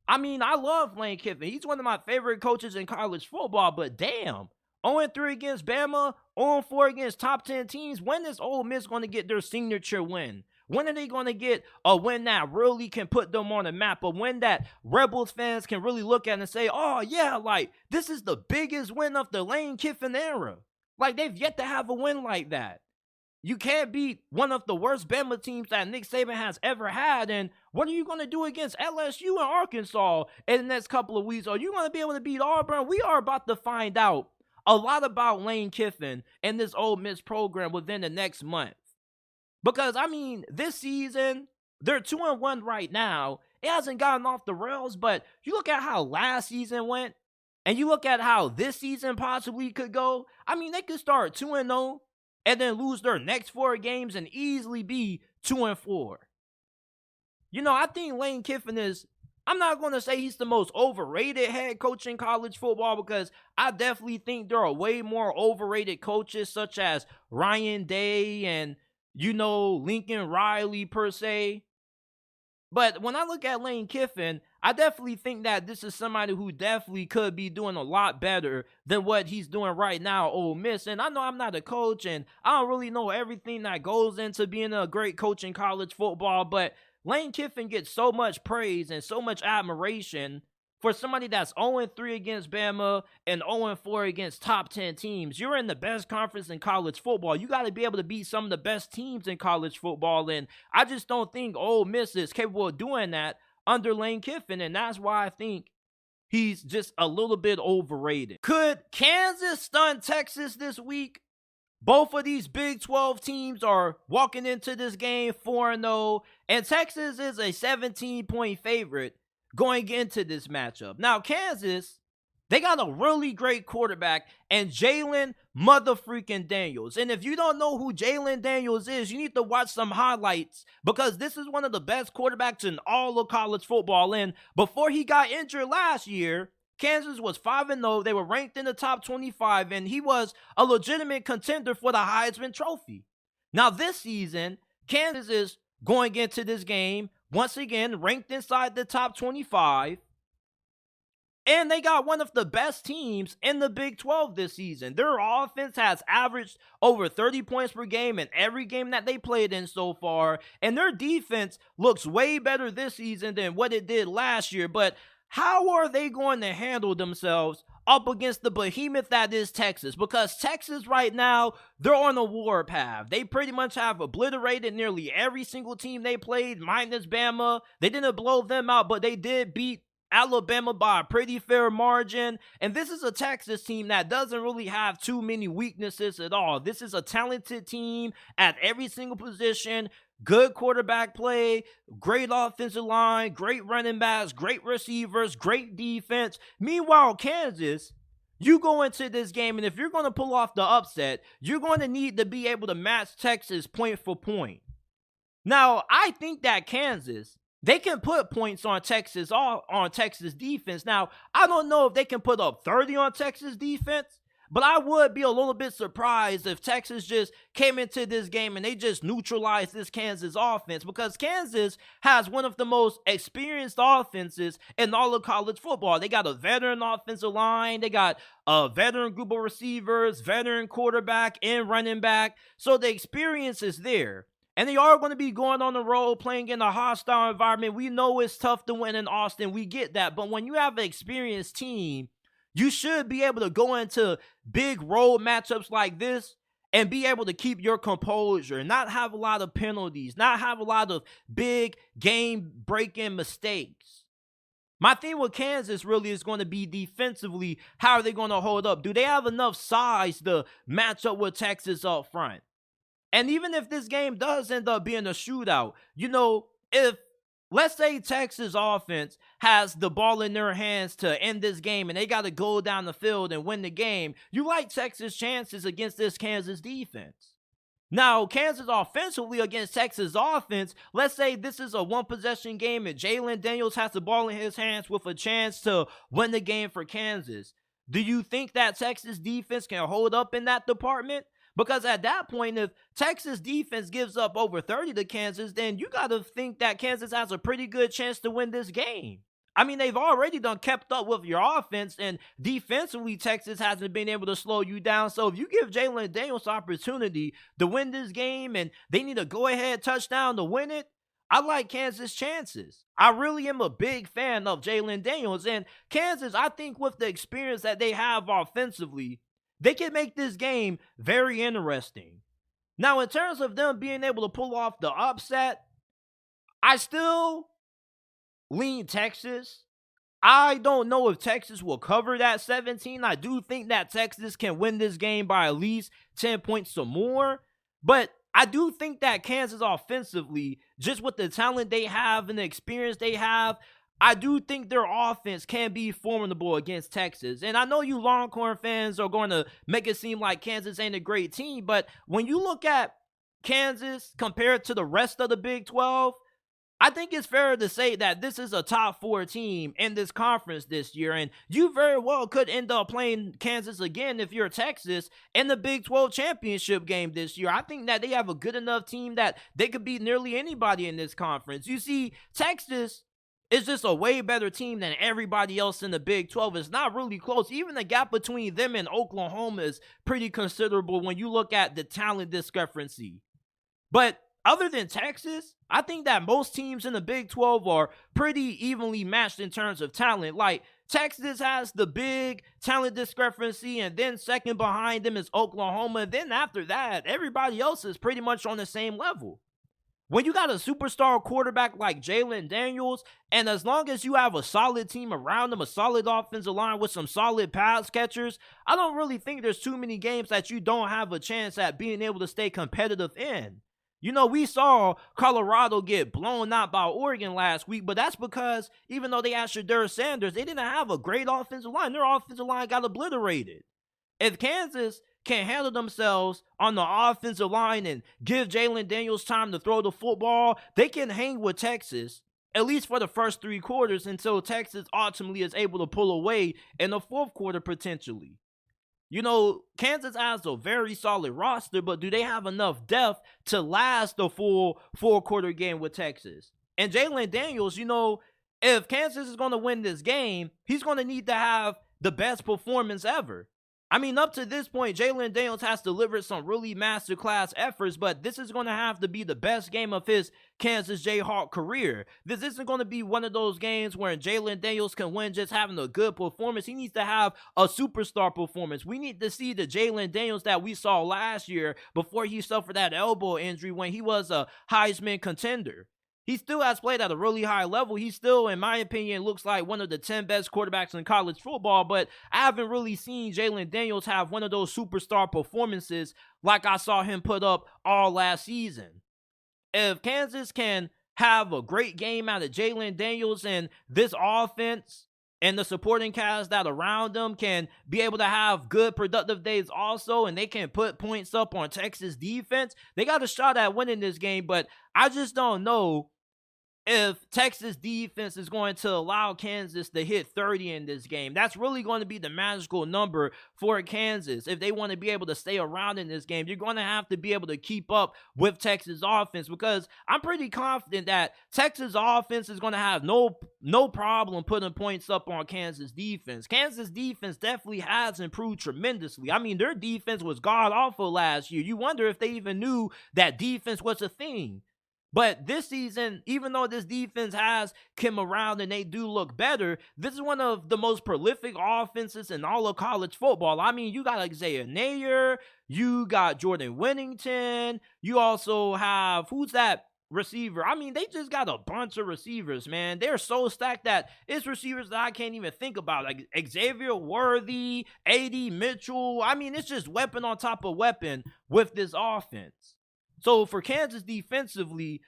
I mean, I love Lane Kiffin. He's one of my favorite coaches in college football, but damn, 0-3 against Bama, 0-4 against top 10 teams. When is Ole Miss going to get their signature win? When are they going to get a win that really can put them on the map? A win that Rebels fans can really look at and say, oh, yeah, like, this is the biggest win of the Lane Kiffin era. Like, they've yet to have a win like that. You can't beat one of the worst Bama teams that Nick Saban has ever had. And what are you going to do against LSU and Arkansas in the next couple of weeks? Are you going to be able to beat Auburn? We are about to find out a lot about Lane Kiffin and this Ole Miss program within the next month. Because, I mean, this season, they're 2-1 right now. It hasn't gotten off the rails, but you look at how last season went, and you look at how this season possibly could go. I mean, they could start 2-0 and then lose their next 4 games and easily be 2-4. You know, I think Lane Kiffin is, I'm not going to say he's the most overrated head coach in college football, because I definitely think there are way more overrated coaches such as Ryan Day and, you know, Lincoln Riley per se. But when I look at Lane Kiffin, I definitely think that this is somebody who definitely could be doing a lot better than what he's doing right now, Ole Miss. And I know I'm not a coach, and I don't really know everything that goes into being a great coach in college football, but Lane Kiffin gets so much praise and so much admiration for somebody that's 0-3 against Bama and 0-4 against top 10 teams. You're in the best conference in college football. You got to be able to beat some of the best teams in college football, and I just don't think Ole Miss is capable of doing that under Lane Kiffin, and that's why I think he's just a little bit overrated. Could Kansas stun Texas this week? Both of these Big 12 teams are walking into this game 4-0, and Texas is a 17-point favorite going into this matchup. Now, Kansas, they got a really great quarterback, and Jalen motherfreaking Daniels. And if you don't know who Jalen Daniels is, you need to watch some highlights, because this is one of the best quarterbacks in all of college football. And before he got injured last year, Kansas was 5-0. They were ranked in the top 25, and he was a legitimate contender for the Heisman Trophy. Now, this season, Kansas is going into this game once again ranked inside the top 25, And they got one of the best teams in the Big 12 this season. Their offense has averaged over 30 points per game in every game that they played in so far. And their defense looks way better this season than what it did last year. But how are they going to handle themselves up against the behemoth that is Texas? Because Texas right now, they're on a warpath. They pretty much have obliterated nearly every single team they played, minus Bama. They didn't blow them out, but they did beat Alabama by a pretty fair margin. And this is a Texas team that doesn't really have too many weaknesses at all. This is a talented team at every single position. Good quarterback play, great offensive line, great running backs, great receivers, great defense. Meanwhile, Kansas, you go into this game, and if you're going to pull off the upset, you're going to need to be able to match Texas point for point. Now, I think that Kansas, they can put points on Texas defense. Now, I don't know if they can put up 30 on Texas defense, but I would be a little bit surprised if Texas just came into this game and they just neutralized this Kansas offense, because Kansas has one of the most experienced offenses in all of college football. They got a veteran offensive line. They got a veteran group of receivers, veteran quarterback, and running back. So the experience is there. And they are going to be going on the road, playing in a hostile environment. We know it's tough to win in Austin. We get that. But when you have an experienced team, you should be able to go into big road matchups like this and be able to keep your composure, not have a lot of penalties, not have a lot of big game-breaking mistakes. My thing with Kansas really is going to be defensively, how are they going to hold up? Do they have enough size to match up with Texas up front? And even if this game does end up being a shootout, if let's say Texas offense has the ball in their hands to end this game and they got to go down the field and win the game, you like Texas' chances against this Kansas defense. Now, Kansas offensively against Texas offense, let's say this is a one-possession game and Jalen Daniels has the ball in his hands with a chance to win the game for Kansas. Do you think that Texas defense can hold up in that department? Because at that point, if Texas defense gives up over 30 to Kansas, then you got to think that Kansas has a pretty good chance to win this game. I mean, they've already done kept up with your offense, and defensively, Texas hasn't been able to slow you down. So if you give Jalen Daniels opportunity to win this game and they need a go-ahead touchdown to win it, I like Kansas' chances. I really am a big fan of Jalen Daniels. And Kansas, I think with the experience that they have offensively, they can make this game very interesting. Now, in terms of them being able to pull off the upset, I still lean Texas. I don't know if Texas will cover that 17. I do think that Texas can win this game by at least 10 points or more. But I do think that Kansas offensively, just with the talent they have and the experience they have, I do think their offense can be formidable against Texas. And I know you Longhorn fans are going to make it seem like Kansas ain't a great team, but when you look at Kansas compared to the rest of the Big 12, I think it's fair to say that this is a top 4 team in this conference this year, and you very well could end up playing Kansas again if you're Texas in the Big 12 championship game this year. I think that they have a good enough team that they could beat nearly anybody in this conference. You see, Texas is just a way better team than everybody else in the Big 12. It's not really close. Even the gap between them and Oklahoma is pretty considerable when you look at the talent discrepancy. But other than Texas, I think that most teams in the Big 12 are pretty evenly matched in terms of talent. Like, Texas has the big talent discrepancy, and then second behind them is Oklahoma. And then after that, everybody else is pretty much on the same level. When you got a superstar quarterback like Jalen Daniels, and as long as you have a solid team around him, a solid offensive line with some solid pass catchers, I don't really think there's too many games that you don't have a chance at being able to stay competitive in. We saw Colorado get blown out by Oregon last week, but that's because even though they had Shedeur Sanders, they didn't have a great offensive line. Their offensive line got obliterated. If Kansas can handle themselves on the offensive line and give Jalen Daniels time to throw the football, they can hang with Texas, at least for the first 3 quarters, until Texas ultimately is able to pull away in the 4th quarter potentially. Kansas has a very solid roster, but do they have enough depth to last the full 4-quarter game with Texas? And Jalen Daniels, If Kansas is going to win this game, he's going to need to have the best performance ever. I mean, up to this point, Jalen Daniels has delivered some really masterclass efforts, but this is going to have to be the best game of his Kansas Jayhawk career. This isn't going to be one of those games where Jalen Daniels can win just having a good performance. He needs to have a superstar performance. We need to see the Jalen Daniels that we saw last year before he suffered that elbow injury when he was a Heisman contender. He still has played at a really high level. He still, in my opinion, looks like one of the 10 best quarterbacks in college football, but I haven't really seen Jalen Daniels have one of those superstar performances like I saw him put up all last season. If Kansas can have a great game out of Jalen Daniels and this offense and the supporting cast that around them can be able to have good productive days also, and they can put points up on Texas defense, they got a shot at winning this game, but I just don't know if Texas defense is going to allow Kansas to hit 30 in this game. That's really going to be the magical number for Kansas. If they want to be able to stay around in this game, you're going to have to be able to keep up with Texas offense, because I'm pretty confident that Texas offense is going to have no problem putting points up on Kansas defense. Kansas defense definitely has improved tremendously. I mean, their defense was god-awful last year. You wonder if they even knew that defense was a thing. But this season, even though this defense has come around and they do look better, this is one of the most prolific offenses in all of college football. I mean, you got Isaiah Nayer, you got Jordan Whittington, you also have, who's that receiver? I mean, they just got a bunch of receivers, man. They're so stacked that it's receivers that I can't even think about, like Xavier Worthy, A.D. Mitchell. I mean, it's just weapon on top of weapon with this offense. So for Kansas defensively,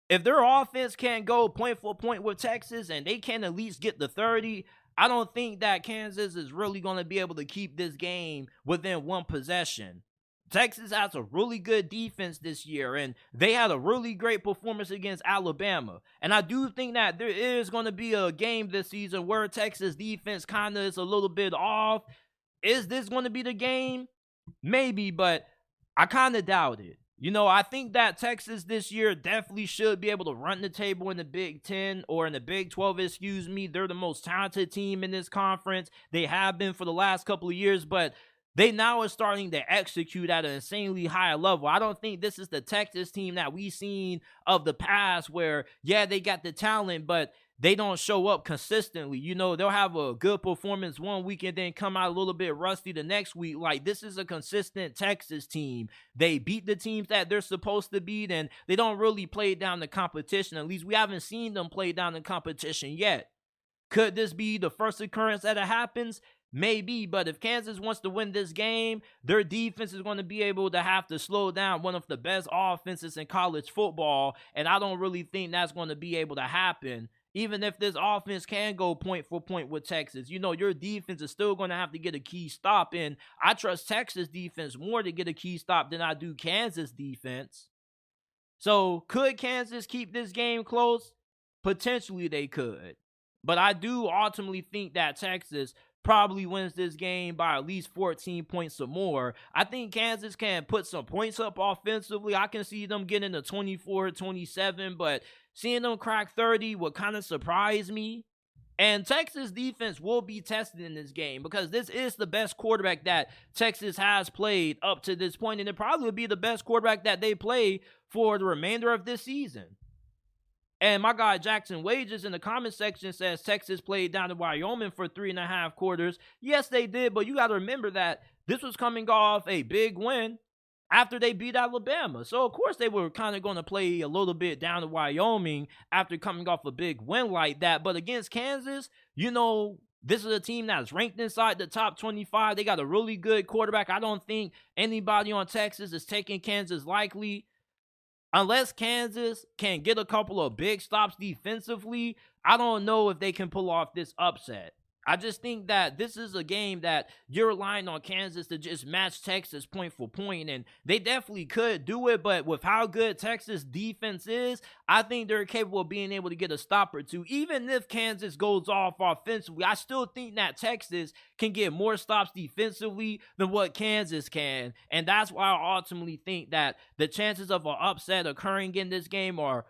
if their offense can't go point for point with Texas and they can at least get the 30, I don't think that Kansas is really going to be able to keep this game within one possession. Texas has a really good defense this year, and they had a really great performance against Alabama. And I do think that there is going to be a game this season where Texas defense kind of is a little bit off. Is this going to be the game? Maybe, but I kind of doubt it. You know, I think that Texas this year definitely should be able to run the table in the Big 10 or in the Big 12, excuse me. They're the most talented team in this conference. They have been for the last couple of years, but they now are starting to execute at an insanely high level. I don't think this is the Texas team that we've seen of the past where, yeah, they got the talent, but they don't show up consistently. You know, they'll have a good performance one week and then come out a little bit rusty the next week. Like, this is a consistent Texas team. They beat the teams that they're supposed to beat, and they don't really play down the competition. At least we haven't seen them play down the competition yet. Could this be the first occurrence that it happens? Maybe, but if Kansas wants to win this game, their defense is going to be able to have to slow down one of the best offenses in college football, and I don't really think that's going to be able to happen. Even if this offense can go point for point with Texas, you know, your defense is still going to have to get a key stop. And I trust Texas defense more to get a key stop than I do Kansas defense. So could Kansas keep this game close? Potentially they could. But I do ultimately think that Texas probably wins this game by at least 14 points or more. I think Kansas can put some points up offensively. I can see them getting to 24, 27, but seeing them crack 30 would kind of surprise me. And Texas defense will be tested in this game because this is the best quarterback that Texas has played up to this point, and it probably will be the best quarterback that they play for the remainder of this season. And my guy Jackson Wages in the comment section says Texas played down to Wyoming for 3.5 quarters. Yes, they did, but you got to remember that this was coming off a big win after they beat Alabama. So, of course, they were kind of going to play a little bit down to Wyoming after coming off a big win like that. But against Kansas, you know, this is a team that's ranked inside the top 25. They got a really good quarterback. I don't think anybody on Texas is taking Kansas lightly. Unless Kansas can get a couple of big stops defensively, I don't know if they can pull off this upset. I just think that this is a game that you're relying on Kansas to just match Texas point for point, and they definitely could do it, but with how good Texas defense is, I think they're capable of being able to get a stop or two. Even if Kansas goes off offensively, I still think that Texas can get more stops defensively than what Kansas can, and that's why I ultimately think that the chances of an upset occurring in this game are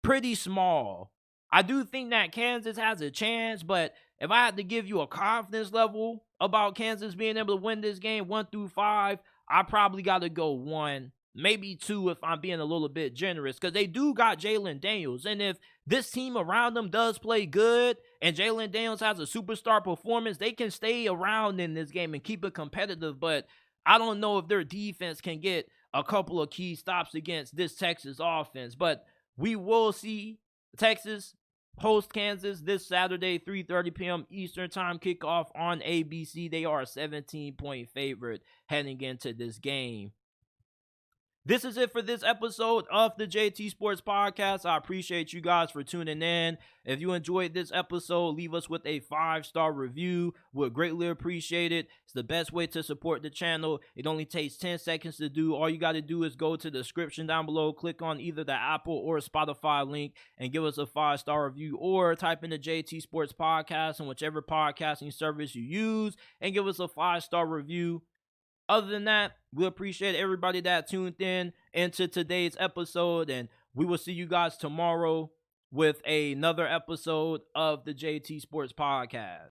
pretty small. I do think that Kansas has a chance, but if I had to give you a confidence level about Kansas being able to win this game 1 through 5, I probably got to go 1, maybe 2 if I'm being a little bit generous, because they do got Jalen Daniels. And if this team around them does play good and Jalen Daniels has a superstar performance, they can stay around in this game and keep it competitive. But I don't know if their defense can get a couple of key stops against this Texas offense. But we will see. Texas host Kansas this Saturday, 3:30 p.m. Eastern Time kickoff on ABC. They are a 17-point favorite heading into this game. This is it for this episode of the JT Sports Podcast. I appreciate you guys for tuning in. If you enjoyed this episode, leave us with a 5-star review. We'll greatly appreciate it. It's the best way to support the channel. It only takes 10 seconds to do. All you got to do is go to the description down below, click on either the Apple or Spotify link, and give us a 5-star review, or type in the JT Sports Podcast on whichever podcasting service you use and give us a 5-star review. Other than that, we appreciate everybody that tuned in into today's episode, and we will see you guys tomorrow with another episode of the JT Sports Podcast.